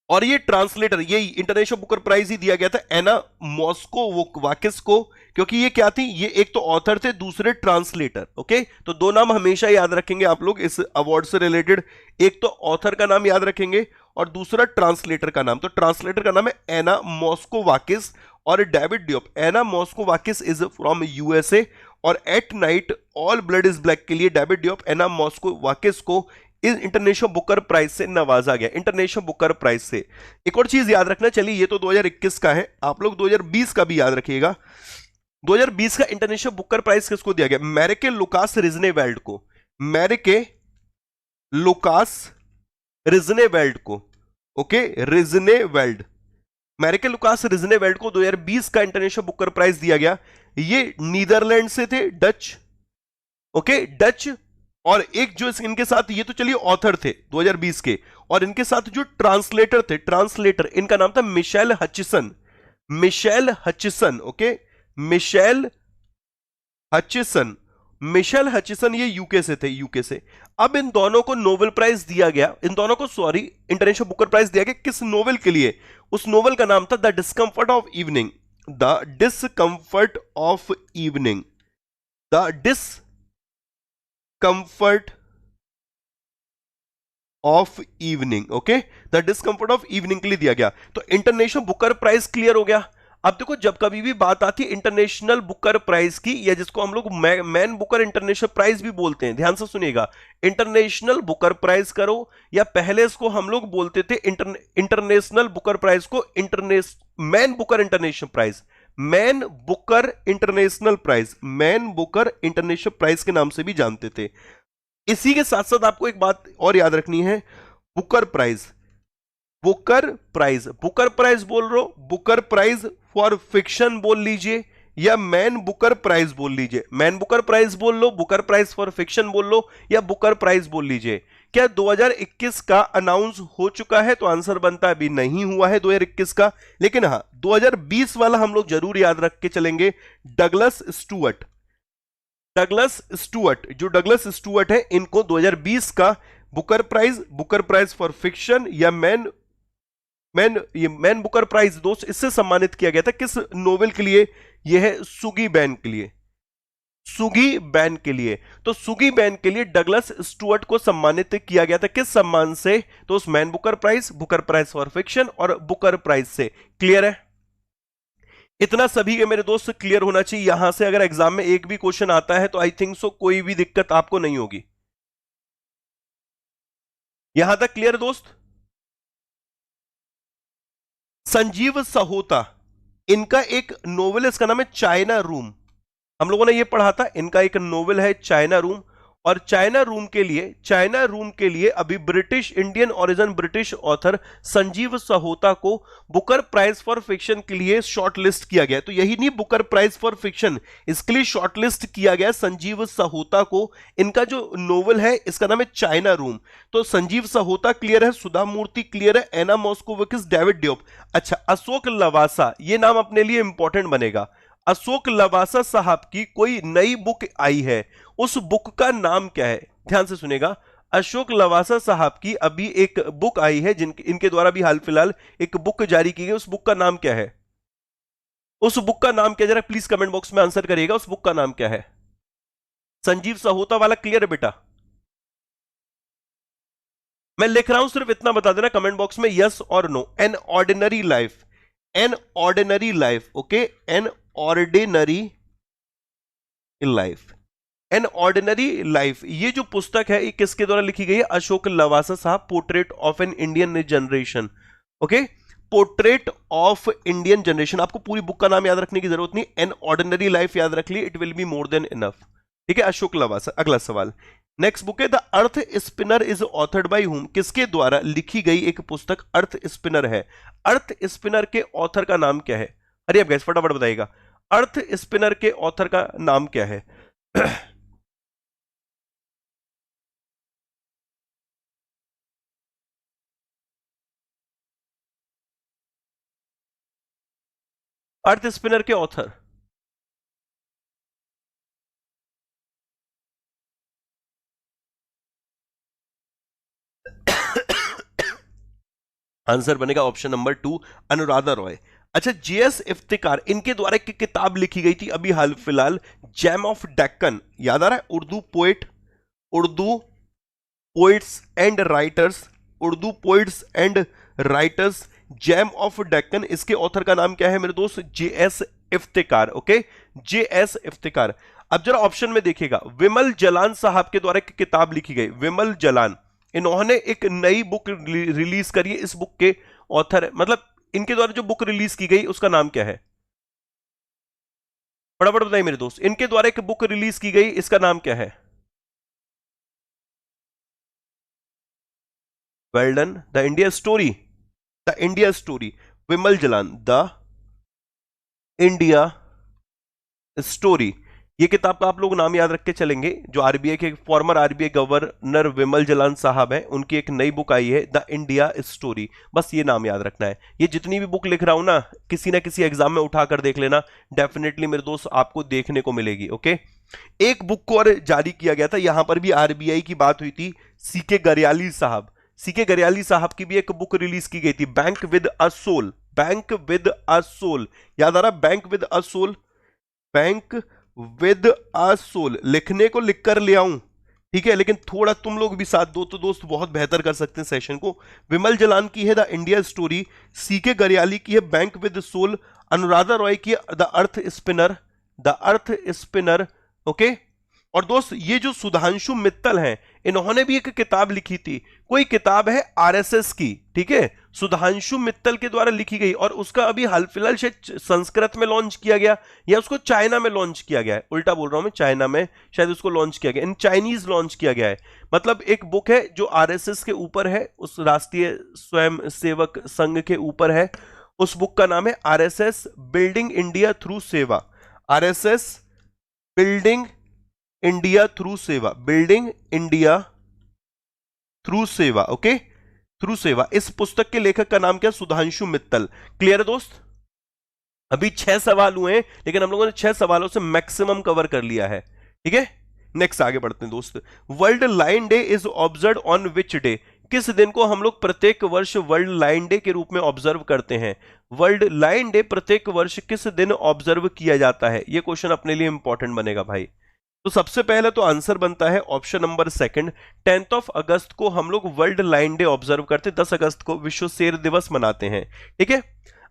और ये ट्रांसलेटर, ये इंटरनेशनल बुकर प्राइज ही दिया गया था एना मोस्कोवाकिस को, क्योंकि ये क्या थी, ये एक तो ऑथर थे, दूसरे ट्रांसलेटर। ओके, तो दो नाम हमेशा याद रखेंगे आप लोग इस अवार्ड से रिलेटेड, एक तो ऑथर का नाम याद रखेंगे और दूसरा ट्रांसलेटर का नाम। तो ट्रांसलेटर का नाम है एना मोस्कोवाकिस और David Diop. Anna Moschovakis is from USA और at night all blood is black के लिए डेविड डियोप, एना मोस्कोवाकिस को इस इंटरनेशनल बुकर प्राइज से नवाजा गया, इंटरनेशनल बुकर प्राइज से। एक और चीज याद रखना, चलिए ये तो 2021 का है, आप लोग 2020 का भी याद रखिएगा। 2020 का इंटरनेशनल बुकर प्राइज किसको दिया गया? मैरिके लुकास रिजनेवेल्ड को, मैरिके लुकास रिजनेवेल्ड को। ओके, रिजनेवेल्ड, मैरिके लुकास रिजनेवेल्ड को 2020 का इंटरनेशनल बुकर प्राइज दिया गया। ये नीदरलैंड से थे, डच। Okay, Dutch. और एक जो इनके साथ, ये तो चलिए ऑथर थे 2020 के, और इनके साथ जो ट्रांसलेटर थे, ट्रांसलेटर इनका नाम था Michelle Hutchison, Michelle Hutchison. Okay, Michelle Hutchison, Michelle Hutchison ये यूके से थे, यूके से। अब इन दोनों को नोबेल प्राइज दिया गया, इन दोनों को सॉरी इंटरनेशनल बुकर प्राइज दिया गया, किस नोवेल के लिए? उस नोवेल का नाम था the discomfort of evening, the discomfort of evening, the discomfort of evening. Okay, the discomfort of evening के लिए दिया गया। तो इंटरनेशनल बुकर प्राइज क्लियर हो गया। अब देखो, जब कभी भी बात आती है इंटरनेशनल बुकर प्राइज की, या जिसको हम लोग मैन बुकर इंटरनेशनल प्राइज भी बोलते हैं, ध्यान से सुनिएगा, इंटरनेशनल बुकर प्राइज करो, या पहले इसको हम लोग बोलते थे इंटरनेशनल बुकर प्राइज को Man Booker International Prize, Man Booker International Prize, Man Booker International Prize के नाम से भी जानते थे। इसी के साथ साथ आपको एक बात और याद रखनी है, Booker Prize, Booker Prize, Booker Prize बोल रहे हो, बुकर प्राइज फॉर फिक्शन बोल लीजिए, या मैन बुकर प्राइज बोल लीजिए, मैन बुकर प्राइज बोल लो, बुकर प्राइज फॉर फिक्शन बोल लो, या बुकर प्राइज बोल लीजिए। क्या 2021 का अनाउंस हो चुका है? तो आंसर बनता है अभी नहीं हुआ है 2021 का, लेकिन हाँ 2020 वाला हम लोग जरूर याद रख के चलेंगे। डगलस स्टुअर्ट, डगलस स्टुअर्ट, जो डगलस स्टुअर्ट है, इनको 2020 का बुकर प्राइज फॉर फिक्शन या मैन बुकर प्राइज दोस्त, इससे सम्मानित किया गया था। किस नोवेल के लिए? यह है सुगी बैन के लिए, सुगी बैन के लिए। तो सुगी बैन के लिए डगलस स्टुअर्ट को सम्मानित किया गया था, किस सम्मान से? तो उस Man Booker Prize for fiction और बुकर प्राइज से। क्लियर है? इतना सभी के मेरे दोस्त क्लियर होना चाहिए। यहां से अगर एग्जाम में एक भी क्वेश्चन आता है तो आई थिंक सो कोई भी दिक्कत आपको नहीं होगी। यहां तक क्लियर दोस्त? संजीव सहोता, इनका एक नोवेल, इसका नाम है चाइना रूम, हम लोगों ने ये पढ़ा था। इनका एक नोवेल है चाइना रूम, और चाइना रूम के लिए अभी British, Indian origin British author Sanjeev Sahota को बुकर प्राइज फॉर फिक्शन के लिए शॉर्टलिस्ट किया गया। तो यही नहीं, बुकर प्राइज फॉर फिक्शन, इसके लिए शॉर्टलिस्ट किया गया संजीव सहोता को। इनका जो नोवेल है इसका नाम है चाइना रूम। तो संजीव सहोता क्लियर है, सुधा मूर्ति क्लियर है, एना मॉस्कोविकिस, डेविड डियोप। अच्छा, अशोक लवासा, ये नाम अपने लिए इंपॉर्टेंट बनेगा। अशोक लवासा साहब की कोई नई बुक आई है, उस बुक का नाम क्या है? ध्यान से सुनेगा, अशोक लवासा साहब की अभी एक बुक आई है, इनके द्वारा भी हाल फिलहाल एक बुक जारी की गई, उस बुक का नाम क्या है? उस बुक का नाम क्या? जरा प्लीज कमेंट बॉक्स में आंसर करिएगा, उस बुक का नाम क्या है? संजीव सहोता वाला क्लियर है बेटा? मैं लिख रहा हूं, सिर्फ इतना बता देना कमेंट बॉक्स में यस और no. An ordinary life, an ordinary life, okay, an ordinary life, an ordinary life, ये जो पुस्तक है ये किसके द्वारा लिखी गई है? अशोक लवासा साहब, portrait of an Indian generation, okay, portrait of Indian generation. आपको पूरी बुक का नाम याद रखने की जरूरत नहीं, एन ऑर्डिनरी लाइफ याद रख ली, it will be more than enough. ठीक है, अशोक लवासा। अगला सवाल, नेक्स्ट बुक है the earth spinner, is authored by whom, किसके द्वारा लिखी गई एक पुस्तक अर्थ स्पिनर है? अर्थ स्पिनर के ऑथर का नाम क्या है? अरे अब गैस फटाफट बताइएगा, अर्थ स्पिनर के ऑथर का नाम क्या है? अर्थ स्पिनर के ऑथर, आंसर बनेगा ऑप्शन नंबर 2, अनुराधा रॉय। अच्छा, जीएस इफ्तिकार, इनके द्वारा एक किताब लिखी गई थी अभी हाल फिलहाल, जैम ऑफ डेक्कन, याद आ रहा है? Urdu poet, Urdu poets and writers, Urdu poets and writers, jam of Deccan, इसके ऑथर का नाम क्या है मेरे दोस्त? JS Iftikhar, okay, JS Iftikhar. अब जरा ऑप्शन में देखिएगा, विमल जलान साहब के द्वारा एक किताब लिखी गई, विमल जलान, इन्होंने एक नई बुक रिलीज करी है, इस बुक के ऑथर, मतलब इनके द्वारा जो बुक रिलीज की गई उसका नाम क्या है? फटाफट बताइए मेरे दोस्त, इनके द्वारा एक बुक रिलीज की गई, इसका नाम क्या है? Well done, the India story, the India story, Vimal Jalan, the India story. ये किताब का आप लोग नाम याद रख के चलेंगे। जो आरबीआई के फॉर्मर आरबीआई गवर्नर विमल जलान साहब हैं, उनकी एक नई बुक आई है द इंडिया स्टोरी, बस ये नाम याद रखना है। ये जितनी भी बुक लिख रहा हूं ना किसी एग्जाम में उठाकर देख लेना, डेफिनेटली मेरे दोस्त आपको देखने को मिलेगी। ओके, एक बुक को और जारी किया गया था, यहां पर भी आरबीआई की बात हुई थी, सीके गरियाली साहब, सीके गरियाली साहब की भी एक बुक रिलीज की गई थी, Bank with a Soul, Bank with a Soul, याद आ रहा? Bank with a Soul, Bank with a Soul, लिखने को लिख कर ले आऊं, ठीक है, लेकिन थोड़ा तुम लोग भी साथ दो तो दोस्त बहुत बेहतर कर सकते हैं सेशन को। विमल जलान की है The India Story, C K Garyali की है Bank with Soul, Anuradha Roy की है the earth Spinner, The earth Spinner. Okay, और दोस्त ये जो सुधांशु मित्तल हैं, इन्होंने भी एक किताब लिखी थी, कोई किताब है आरएसएस की, ठीक है, सुधांशु मित्तल के द्वारा लिखी गई, और उसका अभी हाल फिलहाल शायद संस्कृत में लॉन्च किया गया या उसको चाइना में लॉन्च किया गया है, उल्टा बोल रहा हूं मैं, चाइना में शायद उसको लॉन्च किया गया, इन चाइनीज लॉन्च किया गया है। मतलब एक बुक है जो आरएसएस के ऊपर है, उस राष्ट्रीय स्वयं सेवक संघ के ऊपर है, उस बुक का नाम है आरएसएस बिल्डिंग इंडिया थ्रू सेवा, आरएसएस बिल्डिंग इंडिया थ्रू सेवा, बिल्डिंग इंडिया थ्रू सेवा। ओके, थ्रू सेवा। इस पुस्तक के लेखक का नाम क्या? सुधांशु मित्तल। क्लियर है दोस्त? अभी 6 सवाल हुए हैं, लेकिन हम लोगों ने 6 सवालों से मैक्सिमम कवर कर लिया है। ठीक है, नेक्स्ट आगे बढ़ते हैं दोस्त। World line day is observe on which day? किस दिन को हम लोग प्रत्येक वर्ष वर्ल्ड लाइन डे के रूप में ऑब्जर्व करते हैं? वर्ल्ड लाइन डे प्रत्येक वर्ष किस दिन ऑब्जर्व किया जाता है? यह क्वेश्चन अपने लिए इंपॉर्टेंट बनेगा भाई। तो सबसे पहले तो आंसर बनता है ऑप्शन नंबर सेकंड, 10 अगस्त को हम लोग वर्ल्ड लाइन डे ऑब्जर्व करते हैं, 10 अगस्त को विश्व शेर दिवस मनाते हैं। ठीक है,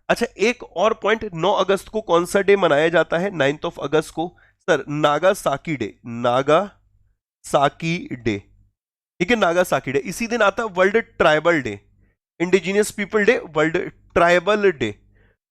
अच्छा एक और पॉइंट, 9 अगस्त को कौन सा डे मनाया जाता है? 9 अगस्त को sir Nagasaki day, Nagasaki day. ठीक है, नागासाकी डे। इसी दिन आता है world tribal day, indigenous people day, world tribal day.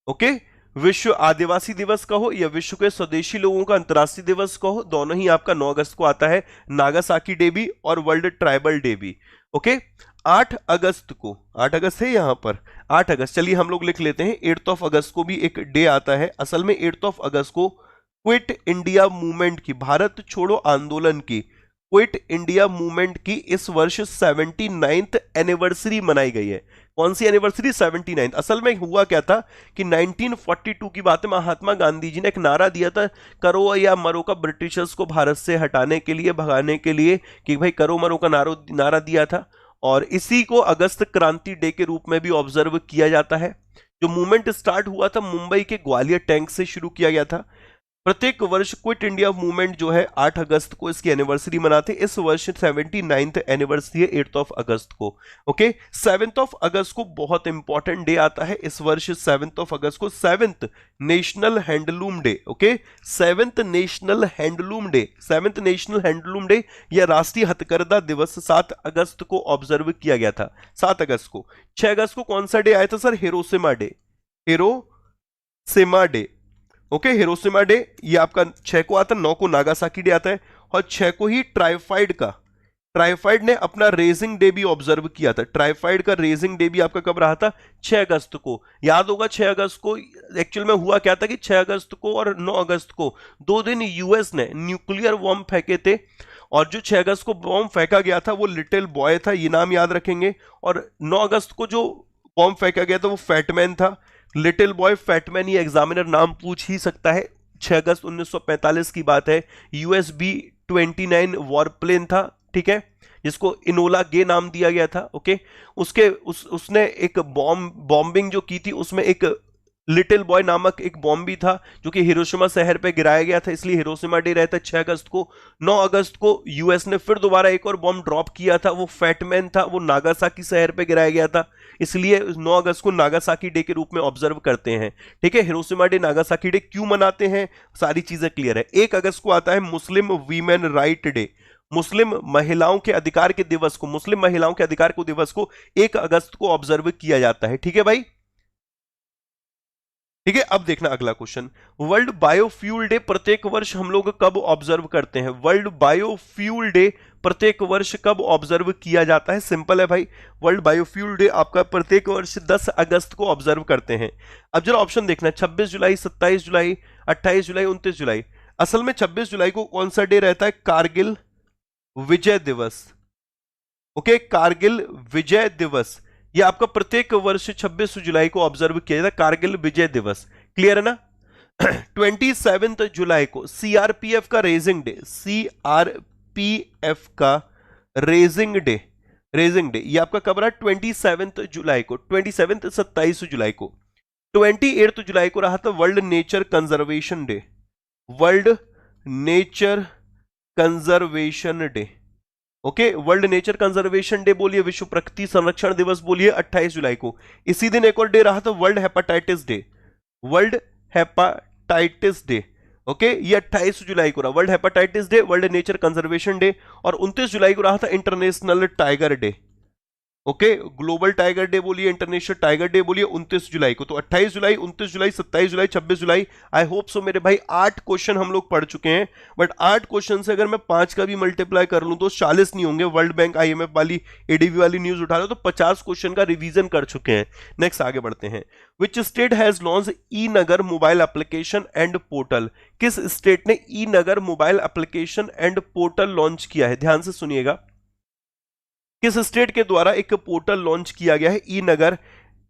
Okay, विश्व आदिवासी दिवस कहो या विश्व के स्वदेशी लोगों का अंतर्राष्ट्रीय दिवस कहो, दोनों ही आपका 9 अगस्त को आता है, नागासाकी डे भी और वर्ल्ड ट्राइबल डे भी। ओके, 8 अगस्त को, 8 अगस्त है यहां पर, 8 अगस्त, चलिए हम लोग लिख लेते हैं, 8 अगस्त को भी एक डे आता है। असल में 8 अगस्त को क्विट इंडिया मूवमेंट की, भारत छोड़ो आंदोलन की, क्विट इंडिया मूवमेंट की इस वर्ष 79th एनिवर्सरी मनाई गई है। कौन सी एनिवर्सरी? 79। असल में हुआ क्या था कि 1942 की बात है, महात्मा गांधी जी ने एक नारा दिया था, करो या मरो का, ब्रिटिशर्स को भारत से हटाने के लिए, भगाने के लिए, कि भाई करो मरो का नारा दिया था, और इसी को अगस्त क्रांति डे के रूप में भी ऑब्जर्व किया जाता है। जो मूवमेंट स्टार्ट हुआ था मुंबई के ग्वालियर टैंक से शुरू किया गया था। प्रत्येक वर्ष क्विट इंडिया मूवमेंट जो है 8 अगस्त को इसकी एनिवर्सरी मनाते हैं। इस वर्ष 79th एनिवर्सरी है 8 अगस्त को। ओके, 7 अगस्त को बहुत इंपॉर्टेंट डे आता है इस वर्ष, 7 अगस्त को 7th national handloom day. Okay, 7th national handloom day, 7th national handloom day या राष्ट्रीय हथकरघा दिवस 7 अगस्त को ऑब्जर्व किया गया था। 7 अगस्त को। 6 अगस्त को कौन सा डे आया था sir? Hiroshima day, Hiroshima day. Okay, Hiroshima day ये आपका 6 को आता है, 9 को नागासाकी डे आता है, और 6 को ही ट्राइफाइड ने अपना रेजिंग डे भी ऑब्जर्व किया था। ट्राइफाइड का रेजिंग डे भी आपका कब रहा था? 6 अगस्त को। याद होगा 6 अगस्त को एक्चुअल में हुआ क्या था कि 6 अगस्त को और 9 अगस्त को 2 दिन यूएस ने न्यूक्लियर बॉम्ब फेंके थे, और जो 6 अगस्त को बॉम्ब फेंका गया था वो लिटिल बॉय था, ये नाम याद रखेंगे, और 9 अगस्त को जो बॉम्ब फेंका गया था वो फैटमैन था। लिटिल बॉय फैटमैन, ये एग्जामिनर नाम पूछ ही सकता है। 6 अगस्त 1945 की बात है, यूएसबी 29 वॉरप्लेन था, ठीक है, जिसको इनोला गे नाम दिया गया था। ओके, उसने एक बॉम्बिंग जो की थी, उसमें एक लिटिल बॉय नामक एक बॉम्ब भी था जो कि हिरोशिमा शहर पे गिराया गया था, इसलिए हिरोशिमा डे रहता है 6 अगस्त को। 9 अगस्त को यूएस ने फिर दोबारा एक और बॉम्ब ड्रॉप किया था, वो फैटमैन था, वो नागासाकी शहर पे गिराया गया था, इसलिए 9 अगस्त को नागासाकी डे के रूप में ऑब्जर्व करते हैं। ठीक है, हिरोशिमा डे, नागासाकी डे क्यों मनाते हैं, सारी चीजें क्लियर है। 1 अगस्त को आता है मुस्लिम वीमेन राइट डे, मुस्लिम महिलाओं के अधिकार के दिवस को, मुस्लिम महिलाओं के अधिकार को दिवस को 1 अगस्त को ऑब्जर्व किया जाता है। ठीक है भाई, ठीक है। अब देखना अगला क्वेश्चन, वर्ल्ड बायोफ्यूल डे प्रत्येक वर्ष हम लोग कब ऑब्जर्व करते हैं? वर्ल्ड बायोफ्यूल डे प्रत्येक वर्ष कब ऑब्जर्व किया जाता है? सिंपल है भाई, वर्ल्ड बायोफ्यूल डे आपका प्रत्येक वर्ष 10 अगस्त को ऑब्जर्व करते हैं। अब जरा ऑप्शन देखना, 26 जुलाई, 27 जुलाई, 28 जुलाई, 29 जुलाई। असल में 26 जुलाई को कौन सा डे रहता है? कारगिल विजय दिवस। ओके, कारगिल विजय दिवस ये आपका प्रत्येक वर्ष 26 जुलाई को ऑब्जर्व किया जाता है, कारगिल विजय दिवस। क्लियर है ना? 27 जुलाई को सीआरपीएफ का रेजिंग डे, सीआरपीएफ का रेजिंग डे, रेजिंग डे ये आपका कब रहा? 27 जुलाई को, 27 27 जुलाई को। 28 जुलाई को रहा था world nature conservation day, world nature conservation day. Okay, world nature conservation day बोलिए, विश्व प्रकृति संरक्षण दिवस बोलिए 28 जुलाई को। इसी दिन एक और डे रहा था, world hepatitis day, world hepatitis day. Okay, ये 28 जुलाई को रहा world hepatitis day, world nature conservation day. और 29 जुलाई को रहा था international tiger day. Okay, global tiger day बोलिए, इंटरनेशनल टाइगर डे बोलिए 29 जुलाई को। तो 28 जुलाई, 29 जुलाई, 27 जुलाई, 26 जुलाई। आई होप सो मेरे भाई 8 क्वेश्चन हम लोग पढ़ चुके हैं, बट 8 क्वेश्चन से अगर मैं 5 का भी मल्टीप्लाई कर लूं तो 40 नहीं होंगे। वर्ल्ड बैंक, आईएमएफ वाली, एडीबी वाली न्यूज उठा लो तो 50 क्वेश्चन का रिवीजन कर चुके हैं। नेक्स्ट आगे बढ़ते हैं। Which state has launch E Nagar mobile application and portal? किस स्टेट ने E Nagar mobile application and portal launch किया है? ध्यान से सुनिएगा, किस स्टेट के द्वारा एक पोर्टल लॉन्च किया गया है, E Nagar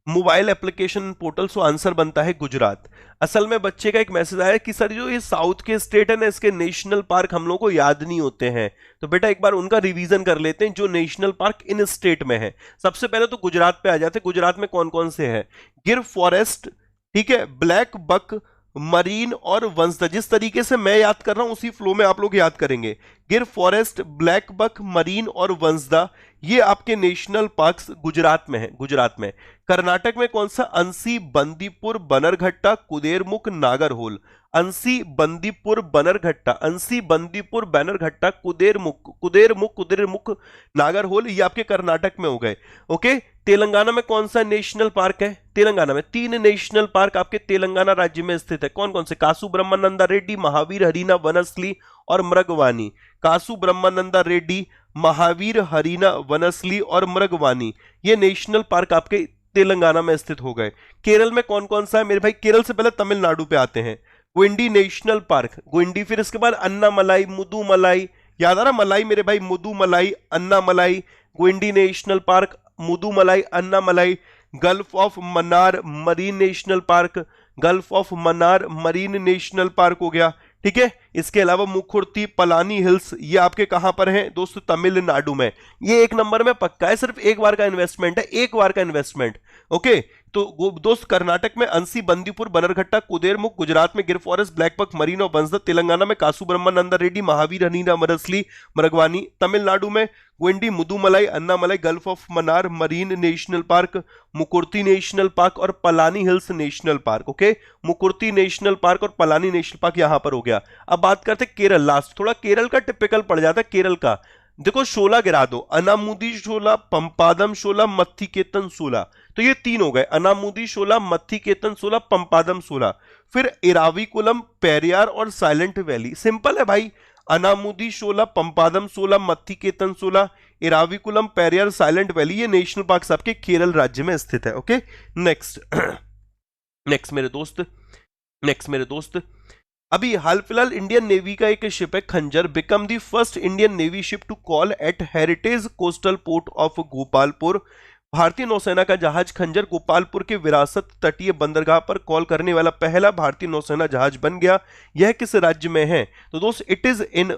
mobile application portal? So answer बनता है गुजरात। असल में बच्चे का एक मैसेज आया कि सर जो ये साउथ के स्टेट है ना, इसके नेशनल पार्क हम लोगों को याद नहीं होते हैं, तो बेटा एक बार उनका रिवीजन कर लेते हैं जो नेशनल पार्क इन स्टेट में है। सबसे पहले तो गुजरात पे आ जाते हैं। गुजरात में कौन कौन से हैं? गिर फॉरेस्ट, ठीक है, ब्लैक बक, मरीन और वंसदा। जिस तरीके से मैं याद कर रहा हूं उसी फ्लो में आप लोग याद करेंगे। गिर फॉरेस्ट, ब्लैक बक, मरीन और वंसदा, ये आपके नेशनल पार्क्स गुजरात में है। गुजरात में। कर्नाटक में कौन सा? अंसी, बंदीपुर, बनरघट्टा, कुदेरमुख, नागरहोल। अंसी, बंदीपुर, बनरघट्टा, अंसी, बंदीपुर, बनरघट्टा, कुदेरमुख, कुदेरमुख, कुदेरमुख, नागरहोल, ये आपके कर्नाटक में हो गए। ओके, तेलंगाना में कौन सा नेशनल पार्क है? तेलंगाना में 3 नेशनल पार्क आपके तेलंगाना राज्य में स्थित है। कौन कौन से? कासु ब्रह्मानंदा रेड्डी, महावीर हरीना वनस्ली और मृगवानी। कासु ब्रह्मानंदा रेड्डी, महावीर हरीना वनस्ली और मृगवानी, ये नेशनल पार्क आपके तेलंगाना में स्थित हो गए। केरल में कौन कौन सा है मेरे भाई? केरल से पहले तमिलनाडु पे आते हैं। गुंडी नेशनल पार्क, गुंडी, फिर इसके बाद अन्नामलाई, मुदुमलाई, याद आ रहा मलाई मेरे भाई, मुदुमलाई, अन्नामलाई, गुंडी national park, Mudumalai, Anamalai. Gulf of Mannar marine national park, gulf of Mannar marine national park हो गया, ठीक है। इसके अलावा मुखुर्ती, पलानी हिल्स, ये आपके कहां पर हैं दोस्तों? तमिलनाडु में। ये 1 नंबर में पक्का है, सिर्फ एक बार का इन्वेस्टमेंट है, एक बार का इन्वेस्टमेंट। ओके, तो दोस्त कर्नाटक में अंसी, बंदीपुर, बनरघट्टा, कुदेरमुख, गुजरात में गिर फॉरेस्ट, ब्लैक बक, मरीन और बंसदा, तेलंगाना में कासु ब्रह्मानंदा रेड्डी, महावीर हनीना मरसली, मरगवानी, तमिलनाडु में Guindy, Mudumalai, Anamalai, gulf of Mannar marine national park, Mukurthi national park और Palani hills national park. Okay, Mukurthi national park और पलानी नेशनल पार्क यहां पर हो गया। अब बात करते केरल, लास्ट थोड़ा केरल का टिपिकल पड़ जाता है। केरल का देखो, शोला गिरा दो, अनामुदी शोला, पंपादम शोला, मत्थिकेतन शोला, तो ये 3 हो गए। अनामुदी शोला, मत्थिकेतन शोला, पंपादम शोला। फिर इराविकुलम, पेरियार और साइलेंट वैली। सिंपल है भाई, अनामुदी शोला, पंपादम शोला, मत्थिकेतन शोला, इराविकुलम, पेरियार, साइलेंट वैली, ये नेशनल पार्क आपके केरल राज्य में स्थित है। ओके, नेक्स्ट नेक्स्ट मेरे दोस्त, अभी हाल फिलहाल इंडियन नेवी का एक शिप है Khanjar, become the first Indian navy ship to call at heritage coastal port of Gopalpur. भारतीय नौसेना का जहाज खंजर गोपालपुर के विरासत तटीय बंदरगाह पर कॉल करने वाला पहला भारतीय नौसेना जहाज बन गया। यह किस राज्य में है? तो दोस्त इट इज इन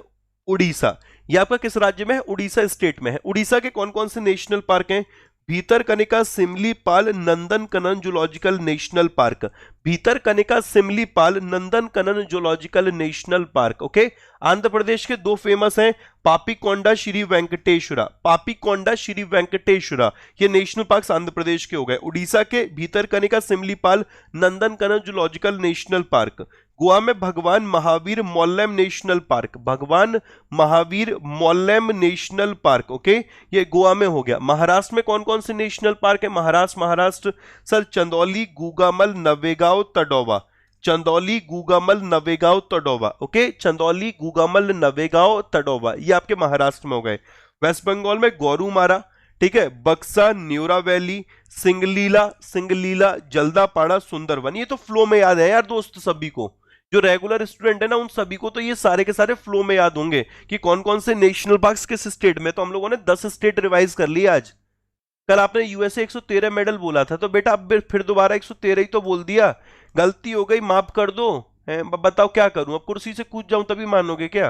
उड़ीसा। यह आपका किस राज्य में है? उड़ीसा स्टेट में है। उड़ीसा के कौन कौन से नेशनल पार्क हैं? Bhitarkanika, Similipal, Nandankanan zoological national park. Bhitarkanika, Similipal, Nandankanan zoological national park. Okay, Andhra Pradesh के 2 फेमस हैं, पापीकोंडा, श्री वेंकटेश्वरा। पापीकोंडा, श्री वेंकटेश्वरा, ये नेशनल पार्क आंध्र प्रदेश के हो गए। उड़ीसा के Bhitarkanika, Similipal, Nandankanan zoological national park. Goa में Bhagwan Mahavir Mollem national park, Bhagwan Mahavir Mollem national park. Okay, ये गोवा में हो गया। महाराष्ट्र में कौन कौन से नेशनल पार्क है? महाराष्ट्र सर, चंदौली, गुगामल, नवेगांव, तडोवा। चंदौली, गुगामल, नवेगांव, तडोवा। ओके, चंदौली, गुगामल, नवेगांव, तडोवा, ये आपके महाराष्ट्र में हो गए। वेस्ट बंगाल में गोरुमारा, ठीक है, बक्सा, न्यूरा वैली, सिंगलीला, जल्दापाड़ा, सुंदरवन। ये तो फ्लो में याद है यार दोस्त सभी को, जो रेगुलर स्टूडेंट है ना उन सभी को तो ये सारे के सारे फ्लो में याद होंगे कि कौन कौन से नेशनल पार्क्स किस स्टेट में। तो हम लोगों ने 10 स्टेट रिवाइज कर लिए आज। कल आपने यूएसए 113 मेडल बोला था, तो बेटा अब फिर दोबारा 113 ही तो बोल दिया। गलती हो गई, माफ कर दो। बताओ क्या करूं, अब कुर्सी से कूद जाऊं तभी मानोगे क्या?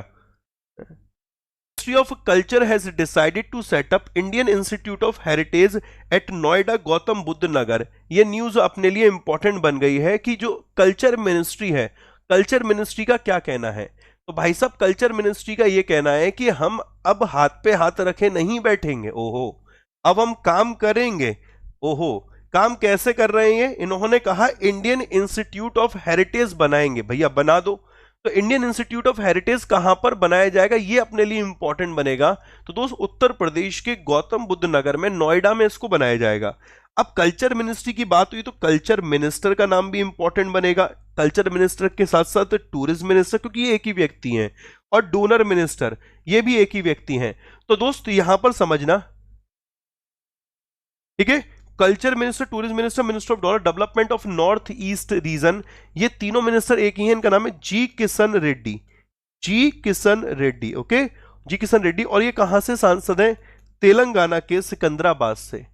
Ministry of culture has decided to set up Indian institute of heritage at Noida Gautam Buddh Nagar. ये न्यूज अपने लिए इंपॉर्टेंट बन गई है कि जो कल्चर मिनिस्ट्री है, कल्चर मिनिस्ट्री का क्या कहना है। तो भाई साहब कल्चर मिनिस्ट्री का ये कहना है कि हम अब हाथ पे हाथ रखे नहीं बैठेंगे, ओहो, अब हम काम करेंगे। ओहो, काम कैसे कर रहे हैं? इन्होंने कहा इंडियन इंस्टीट्यूट ऑफ हेरिटेज बनाएंगे। भैया बना दो। तो इंडियन इंस्टीट्यूट ऑफ हेरिटेज कहां पर बनाया जाएगा, ये अपने लिए इंपॉर्टेंट बनेगा। तो दोस्त उत्तर प्रदेश के गौतम बुद्ध नगर में, नोएडा में इसको बनाया जाएगा। अब कल्चर मिनिस्ट्री की बात हुई तो कल्चर मिनिस्टर का नाम भी इंपॉर्टेंट बनेगा। कल्चर मिनिस्टर के साथ साथ टूरिज्म मिनिस्टर, क्योंकि ये एक ही व्यक्ति हैं, और डोनर मिनिस्टर ये भी एक ही व्यक्ति हैं। तो दोस्त यहां पर समझना, ठीक है, culture minister, tourism minister, minister of donor, development of north east region, ये तीनों मिनिस्टर एक ही हैं। इनका नाम है जी किशन रेड्डी, जी किशन रेड्डी। ओके, जी किशन रेड्डी। और ये कहां से सांसद हैं? तेलंगाना के सिकंदराबाद से,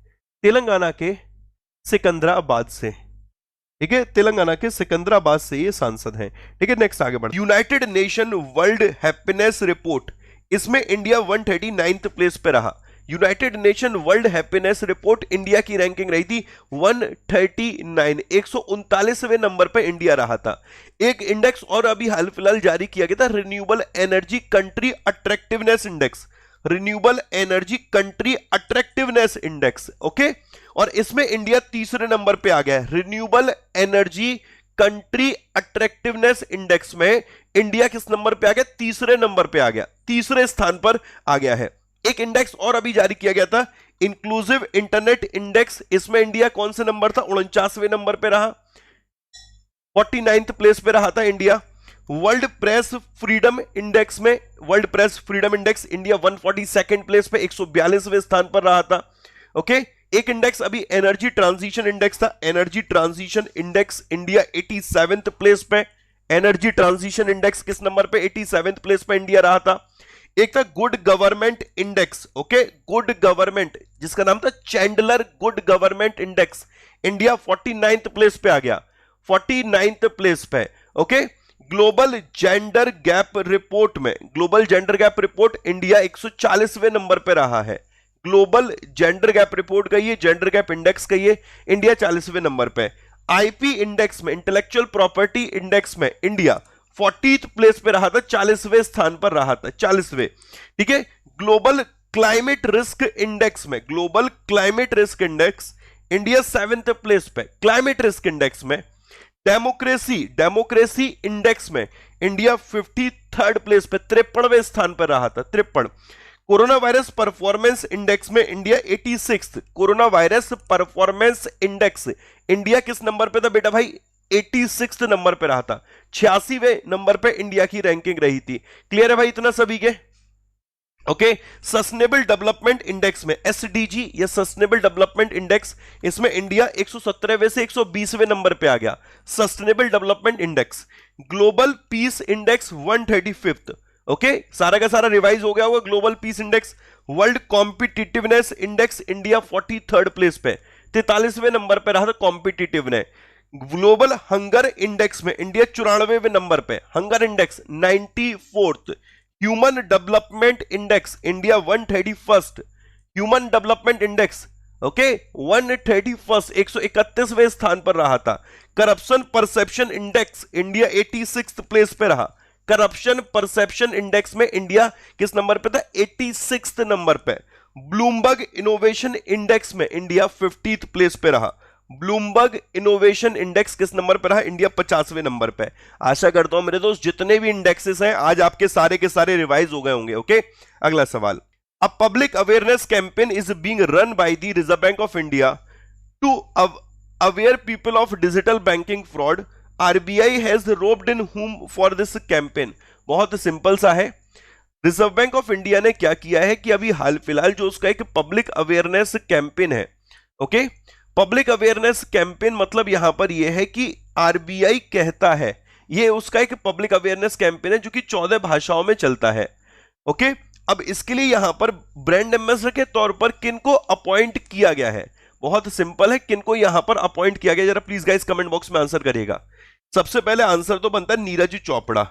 तेलंगाना के सिकंदराबाद से, ठीक है, तेलंगाना के सिकंदराबाद से ये सांसद हैं। ठीक है, नेक्स्ट आगे बढ़। United nation world happiness report, इसमें इंडिया 139th प्लेस पे रहा। United nation world happiness report, India की रैंकिंग रही थी 139, 139वें नंबर पे इंडिया रहा था। एक इंडेक्स और अभी हाल फिलहाल जारी किया गया था, renewable energy country attractiveness index, renewable energy country attractiveness index. Okay, और इसमें इंडिया तीसरे नंबर पे आ गया है। Renewable energy country attractiveness index में इंडिया किस नंबर पे आ गया? तीसरे नंबर पे आ गया, तीसरे स्थान पर आ गया है। एक इंडेक्स और अभी जारी किया गया था, इंक्लूसिव इंटरनेट इंडेक्स, इसमें इंडिया कौन से नंबर था? 49वें नंबर पे रहा, 49th प्लेस पे रहा था India. World press freedom index में, world press freedom index, India 142nd place पे 142वें स्थान पर रहा था। ओके, एक इंडेक्स अभी एनर्जी ट्रांजिशन इंडेक्स था, energy transition index, India 87th place पे। एनर्जी ट्रांजिशन इंडेक्स किस नंबर पे? 87th प्लेस पे इंडिया रहा था। एक था good government index, okay, good government, जिसका नाम था Chandler good government index, India 49th place पे आ गया, 49th प्लेस पे। Okay, global gender gap report में, global gender gap report, India 140वें नंबर पे रहा है। ग्लोबल जेंडर गैप रिपोर्ट कहिए, जेंडर गैप इंडेक्स कहिए, इंडिया 40वें नंबर पे। आईपी इंडेक्स में, इंटेलेक्चुअल प्रॉपर्टी इंडेक्स में, इंडिया 40th प्लेस पे रहा था, 40वें स्थान पर रहा था, 40वें। ठीक है, ग्लोबल क्लाइमेट रिस्क इंडेक्स में, global climate risk index, India 7th place पे क्लाइमेट रिस्क इंडेक्स में। डेमोक्रेसी, डेमोक्रेसी इंडेक्स में इंडिया 53rd प्लेस पे, 53वें स्थान पर रहा था, 53। कोरोना वायरस परफॉर्मेंस इंडेक्स में India 86th, corona virus performance index, India किस नंबर पे था बेटा भाई? 86th नंबर पे रहा था, 86वें नंबर पे इंडिया की रैंकिंग रही थी। क्लियर है भाई इतना सभी के? ओके, सस्टेनेबल डेवलपमेंट इंडेक्स में, एसडीजी या सस्टेनेबल डेवलपमेंट इंडेक्स, इसमें इंडिया 117वें से 120वें नंबर पे आ गया, sustainable development index. Global peace index 135th, okay, सारा का सारा रिवाइज हो गया होगा। Global peace index, world competitiveness index, India 43rd place पे, 43वें नंबर पे रहा था कॉम्पिटिटिवनेस। ग्लोबल हंगर इंडेक्स में इंडिया 94वें नंबर पे, hunger index 94th। Human development index, India 131st, human development index, okay, 131st, 131वें स्थान पर रहा था। Corruption perception index, India 86th place पे रहा। करप्शन परसेप्शन इंडेक्स में इंडिया किस नंबर पे था? 86th नंबर पे। ब्लूमबर्ग इनोवेशन इंडेक्स में इंडिया 50th प्लेस पे रहा। ब्लूमबर्ग इनोवेशन इंडेक्स किस नंबर पर रहा? इंडिया 50वें नंबर पे। आशा करता हूं मेरे दोस्त जितने भी इंडेक्सेस हैं आज आपके सारे के सारे रिवाइज हो गए होंगे। ओके, अगला सवाल। A public awareness campaign is being run by the reserve bank of India to aware people of digital banking fraud. RBI has roped in whom for this campaign. बहुत सिंपल सा है, रिजर्व बैंक ऑफ इंडिया ने क्या किया है कि अभी हाल फिलहाल जो उसका एक पब्लिक अवेयरनेस कैंपेन है, ओके, पब्लिक अवेयरनेस कैंपेन मतलब यहां पर यह है कि आरबीआई कहता है, यह उसका एक पब्लिक अवेयरनेस कैंपेन है जो कि 14 भाषाओं में चलता है। ओके, अब इसके लिए यहां पर ब्रांड एम्बेसडर के तौर पर किनको अपॉइंट किया गया है? बहुत सिंपल है, किनको यहां पर अपॉइंट किया गया, जरा प्लीज गाइस कमेंट बॉक्स में आंसर करिएगा। सबसे पहले आंसर तो बनता है नीरज चोपड़ा,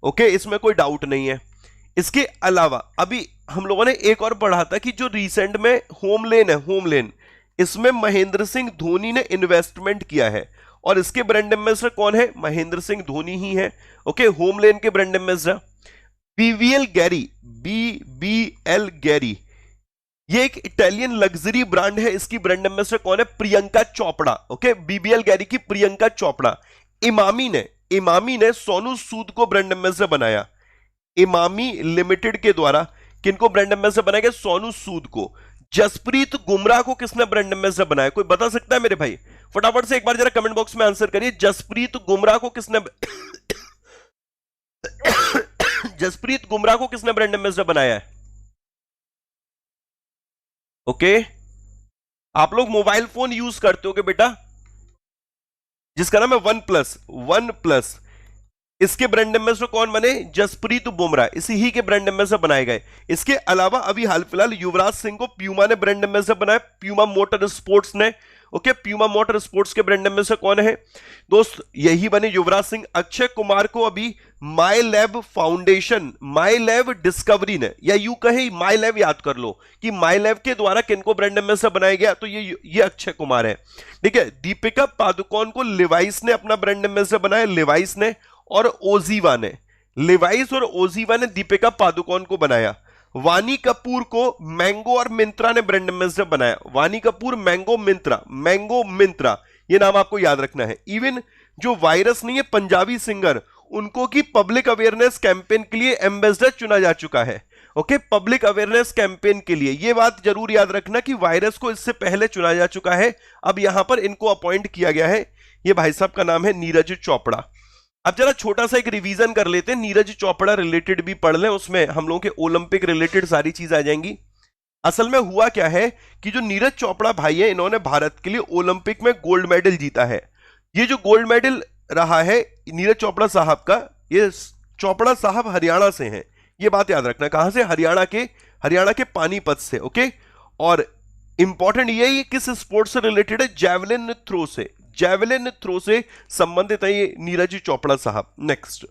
ओके, इसमें कोई डाउट नहीं है। इसके अलावा अभी हम लोगों ने एक और पढ़ा था कि जो रिसेंट में होम लेन है, होम लेन, इसमें महेंद्र सिंह धोनी ने इन्वेस्टमेंट किया है और इसके ब्रांड एम्बेसडर कौन है? महेंद्र सिंह धोनी ही है। ओके, होम लेन के brand ambassador. BBL Gary, BBL Gary, ये एक इटालियन लग्जरी ब्रांड है। इसकी ब्रांड एम्बेसडर कौन है? Priyanka Chopra. Okay, BBL Gary की प्रियंका चोपड़ा। इमामी ने सोनू सूद को ब्रांड एम्बेसडर बनाया। इमामी लिमिटेड के द्वारा किनको ब्रांड एम्बेसडर बनाया गया? सोनू सूद को। जसप्रीत बुमराह को किसने ब्रांड एम्बेसडर बनाया? कोई बता सकता है मेरे भाई? फटाफट से एक बार जरा कमेंट बॉक्स में आंसर करिए। जसप्रीत बुमराह को किसने जसप्रीत बुमराह को किसने ब्रांड एम्बेसडर बनाया है? ओके, आप लोग मोबाइल फोन यूज करते हो बेटा, जिसका नाम है वन प्लस, इसके ब्रांड एम्बेसडर कौन बने? जसप्रीत बुमराह, इसी ही के ब्रांड एम्बेसडर बनाए गए। इसके अलावा अभी हाल फिलहाल युवराज सिंह को प्यूमा ने ब्रांड एम्बेसडर बनाया, प्यूमा मोटर स्पोर्ट्स ने। ओके, प्यूमा मोटर स्पोर्ट्स के ब्रांड एम्बेसडर कौन है दोस्त? यही बने युवराज सिंह। अक्षय कुमार को अभी माई लैब फाउंडेशन, माई लैब डिस्कवरी ने, या यू कहे माई लैब, याद कर लो कि माई लैब के द्वारा किनको ब्रांड एम्बेसडर बनाया गया, तो ये अक्षय कुमार है। ठीक है, दीपिका पादुकोण को लिवाइस ने अपना ब्रांड एम्बेसडर बनाया, लिवाइस ने और ओजीवा ने, लिवाइस और ओजीवा ने दीपिका पादुकोण को बनाया। वानी कपूर को मैंगो और मिंत्रा ने ब्रांड एम्बेसडर बनाया। वानी कपूर, मैंगो मिंत्रा, ये नाम आपको याद रखना है। इवन जो वायरस नहीं है, पंजाबी सिंगर, उनको की पब्लिक अवेयरनेस कैंपेन के लिए एम्बेसडर चुना जा चुका है। ओके, पब्लिक अवेयरनेस कैंपेन के लिए, ये बात जरूर याद रखना कि वायरस को इससे पहले चुना जा चुका है, अब यहां पर इनको अपॉइंट किया गया है। ये भाई साहब का नाम है नीरज चोपड़ा। अब जरा छोटा सा एक रिवीजन कर लेते हैं, नीरज चोपड़ा रिलेटेड भी पढ़ लें, उसमें हम लोगों के ओलंपिक रिलेटेड सारी चीज आ जाएंगी। असल में हुआ क्या है कि जो नीरज चोपड़ा भाई है, इन्होंने भारत के लिए ओलंपिक में गोल्ड मेडल जीता है। ये जो गोल्ड मेडल रहा है नीरज चोपड़ा साहब का, ये चोपड़ा साहब हरियाणा से हैं, ये बात याद रखना। कहां से? हरियाणा के पानीपत से। ओके, और इंपॉर्टेंट ये किस स्पोर्ट्स से रिलेटेड है? जैवलिन थ्रो से संबंधित है ये नीरज चोपड़ा साहब। Next,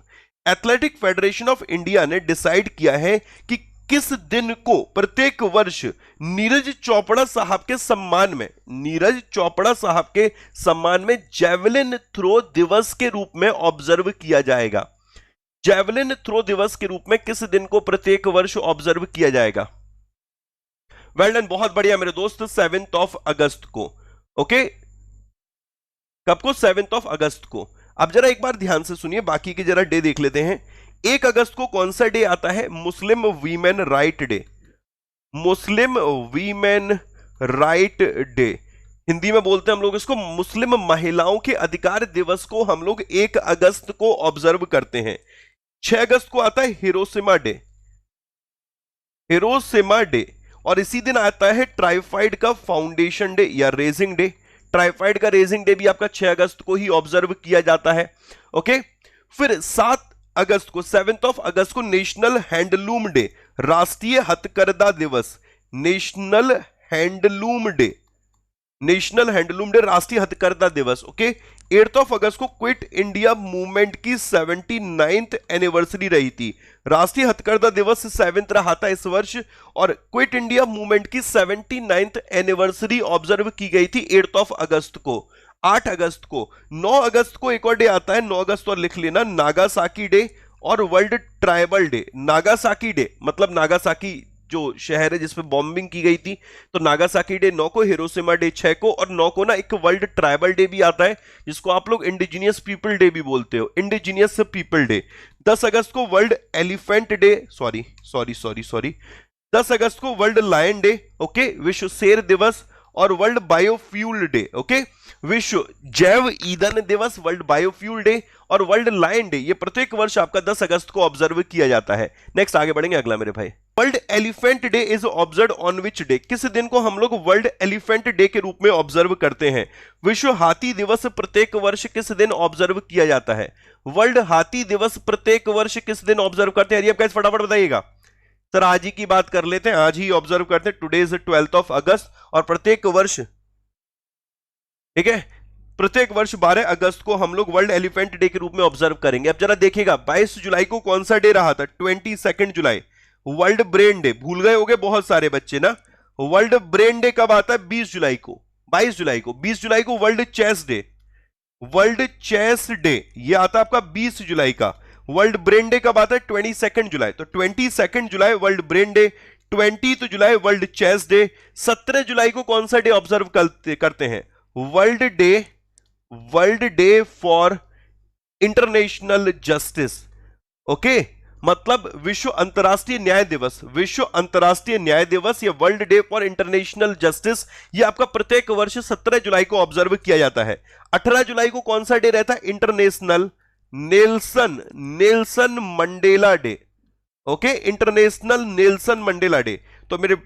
athletic federation of India ने डिसाइड किया है कि किस दिन को प्रत्येक वर्ष नीरज चोपड़ा साहब के सम्मान में जैवलिन थ्रो दिवस के रूप में ऑब्जर्व किया जाएगा। जैवलिन थ्रो दिवस के रूप में किस दिन को प्रत्येक वर्ष ऑब्जर्व किया जाएगा? वेल डन, बहुत बढ़िया मेरे दोस्त, 7 अगस्त को। ओके, कब को? 7 अगस्त को। अब जरा एक बार ध्यान से सुनिए, बाकी के जरा डे देख लेते हैं। 1 अगस्त को कौन सा डे आता है? मुस्लिम वीमेन राइट डे। मुस्लिम वीमेन राइट डे, हिंदी में बोलते हैं हम लोग इसको मुस्लिम महिलाओं के अधिकार दिवस को हम लोग 1 अगस्त को ऑब्जर्व करते हैं। 6 अगस्त को आता है हिरोशिमा डे, और इसी दिन आता है ट्राइफाइड का फाउंडेशन डे या रेजिंग डे। ट्राइफाइड का रेजिंग डे भी आपका 6 अगस्त को ही ऑब्जर्व किया जाता है। ओके, फिर 7 अगस्त को नेशनल हैंडलूम डे, राष्ट्रीय हथकरघा दिवस। नेशनल हैंडलूम डे, राष्ट्रीय हथकरघा दिवस। ओके, 8 अगस्त को क्विट इंडिया मूवमेंट की 79th एनिवर्सरी रही थी। राष्ट्रीय हथकरघा दिवस 7 रहा था इस वर्ष, और क्विट इंडिया मूवमेंट की 79th एनिवर्सरी ऑब्जर्व की गई थी 8 अगस्त को। 8 अगस्त को, 9 अगस्त को एक और डे आता है, 9 अगस्त और लिख लेना, नागासाकी डे और world tribal day. Nagasaki day मतलब नागासाकी जो शहर है जिसपे बॉम्बिंग की गई थी, तो नागासाकी डे 9 को, हिरोशिमा डे 6 को, और 9 को ना एक वर्ल्ड ट्राइबल डे भी आता है जिसको आप लोग इंडिजिनियस पीपल डे भी बोलते हो, इंडिजिनियस पीपल डे। 10 अगस्त को वर्ल्ड एलिफेंट डे, सॉरी 10 अगस्त को वर्ल्ड लायन डे। ओके, विश्व शेर दिवस और वर्ल्ड बायोफ्यूल डे। ओके, विश्व जैव ईंधन दिवस, वर्ल्ड बायोफ्यूल डे और वर्ल्ड लायन डे, ये प्रत्येक वर्ष आपका 10 अगस्त को ऑब्जर्व किया जाता है। नेक्स्ट आगे बढ़ेंगे, अगला मेरे भाई। World elephant day is observe on which day? किस दिन को हम लोग वर्ल्ड एलिफेंट डे के रूप में ऑब्जर्व करते हैं? विश्व हाथी दिवस प्रत्येक वर्ष किस दिन ऑब्जर्व किया जाता है? वर्ल्ड हाथी दिवस प्रत्येक वर्ष किस दिन ऑब्जर्व करते हैं? आप कैसे फटाफट बताइएगा सर। आज ही की बात कर लेते हैं, आज ही ऑब्जर्व करते हैं। टुडे इज 12 अगस्त, और प्रत्येक वर्ष, ठीक है, प्रत्येक वर्ष 12 अगस्त को हम लोग वर्ल्ड एलिफेंट डे के रूप में ऑब्जर्व करेंगे। अब जरा देखिएगा, 22 जुलाई को कौन सा डे रहा था? 22 जुलाई, वर्ल्ड ब्रेन डे। भूल गए होंगे बहुत सारे बच्चे ना। वर्ल्ड ब्रेन डे कब आता है? 20 जुलाई को, 22 जुलाई को। 20 जुलाई को वर्ल्ड चेस डे, ये आता है आपका 20 जुलाई का। वर्ल्ड ब्रेन डे कब आता है? 22 जुलाई। तो 22 जुलाई वर्ल्ड ब्रेन डे, 20 जुलाई वर्ल्ड चेस डे। 17 जुलाई को कौन सा डे ऑब्जर्व करते हैं? World day for international justice. Okay, मतलब विश्व अंतरराष्ट्रीय न्याय दिवस, विश्व अंतरराष्ट्रीय न्याय दिवस या world day for international justice, ये आपका प्रत्येक वर्ष 17 जुलाई को ऑब्जर्व किया जाता है। 18 जुलाई को कौन सा डे रहता है? International Nelson Mandela day. Okay, international Nelson Mandela day. तो मेरे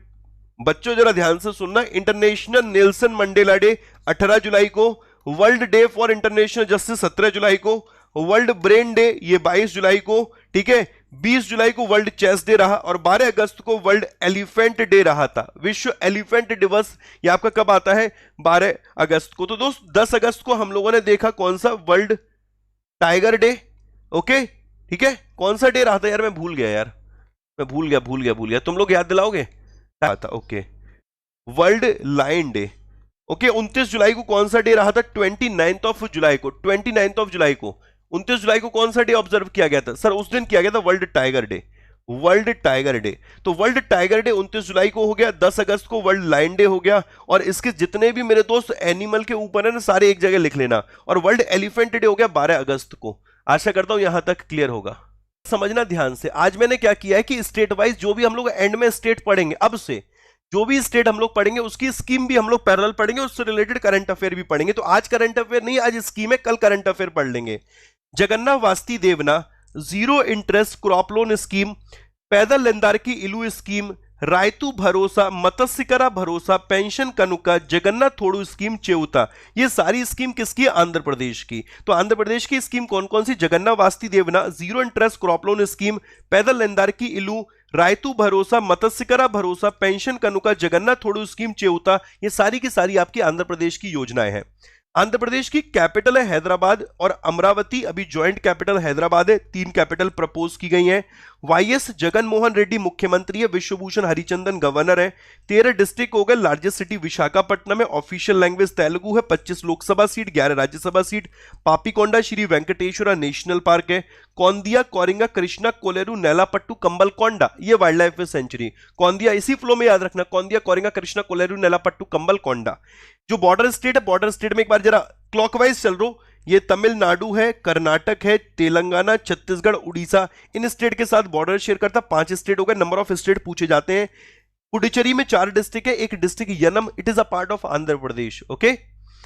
बच्चों जरा ध्यान से सुनना, इंटरनेशनल नेल्सन मंडेला डे 18 जुलाई को, world day for international justice 17 जुलाई को, वर्ल्ड ब्रेन डे ये 22 जुलाई को, ठीक है। 20 जुलाई को वर्ल्ड चेस डे रहा और 12 अगस्त को वर्ल्ड एलिफेंट डे रहा था। विश्व एलिफेंट दिवस ये आपका कब आता है? 12 अगस्त को। तो दोस्त 10 अगस्त को हम लोगों ने देखा कौन सा? World tiger day. ओके, ठीक है। कौन सा डे रहा था यार? मैं भूल गया यार, मैं भूल गया। तुम लोग याद दिलाओगे? था okay, world lion day. Okay, 29 जुलाई को कौन सा डे रहा था? 29 जुलाई को। 29 जुलाई को कौन सा डे ऑब्जर्व किया गया था? सर उस दिन किया गया था वर्ल्ड टाइगर डे। तो वर्ल्ड टाइगर डे 29 जुलाई को हो गया। 10 अगस्त को वर्ल्ड लायन डे हो गया। और इसके जितने भी मेरे दोस्त एनिमल के ऊपर है ना, सारे एक जगह लिख लेना। और वर्ल्ड एलिफेंट डे हो गया 12 अगस्त को। आशा करता हूं यहां तक क्लियर होगा। समझना ध्यान से, आज मैंने क्या किया है कि स्टेट वाइज जो भी हम लोग एंड में स्टेट पढ़ेंगे, अब से जो भी स्टेट हम लोग पढ़ेंगे उसकी स्कीम भी हम लोग पैरेलल पढ़ेंगे, उससे रिलेटेड करंट अफेयर भी पढ़ेंगे। तो आज करंट अफेयर नहीं, आज स्कीम है, कल करंट अफेयर पढ़ लेंगे। Jagananna Vasathi Deevena zero interest crop loan scheme, Pedalandariki Illu scheme, Rythu Bharosa, Matsyakara Bharosa, pension Kanuka, Jagannath Thodu scheme, Cheyutha, ये सारी स्कीम किसकी? आंध्र प्रदेश की। तो आंध्र प्रदेश की स्कीम कौन कौन सी? Jagananna Vasathi Deevena, zero interest crop loan scheme, Pedalandariki Illu, Rythu Bharosa, Matsyakara Bharosa, pension Kanuka, Jagannath Thodu scheme, Cheyutha, ये सारी की सारी आपकी आंध्र प्रदेश की योजनाएं हैं। आंध्र प्रदेश की कैपिटल है हैदराबाद और अमरावती अभी ज्वाइंट कैपिटल हैदराबाद है। 3 कैपिटल प्रपोज की गई हैं। वाईएस जगन मोहन रेड्डी मुख्यमंत्री है, विश्वभूषण हरिचंदन गवर्नर है। 13 डिस्ट्रिक्ट हो गए। लार्जेस्ट सिटी विशाखापट्टनम है, ऑफिशियल लैंग्वेज तेलुगु है। 25 Lok Sabha seat, 11 Rajya Sabha seat. Papikonda Sri Venkateswara national park है। कौंदिया, कोरिंगा, कृष्णा, कोलेरू, नेलापट्टू, कंबलकोंडा ये वाइल्ड लाइफ सेंचुरी। कौंदिया इसी फ्लो में याद रखना, कौंदिया, कोरिंगा, कृष्णा, कोलेरू, नेलापट्टू, कंबलकोंडा। जो बॉर्डर स्टेट है, बॉर्डर स्टेट में एक बार जरा क्लॉकवाइज चल रो, ये तमिलनाडु है, कर्नाटक है, तेलंगाना, छत्तीसगढ़, उड़ीसा, इन स्टेट के साथ बॉर्डर शेयर करता। 5 स्टेट हो गए। नंबर ऑफ स्टेट पूछे जाते हैं। पुडुचेरी में 4 डिस्ट्रिक्ट है, एक district Yanam, it is a part of Andhra Pradesh. Okay,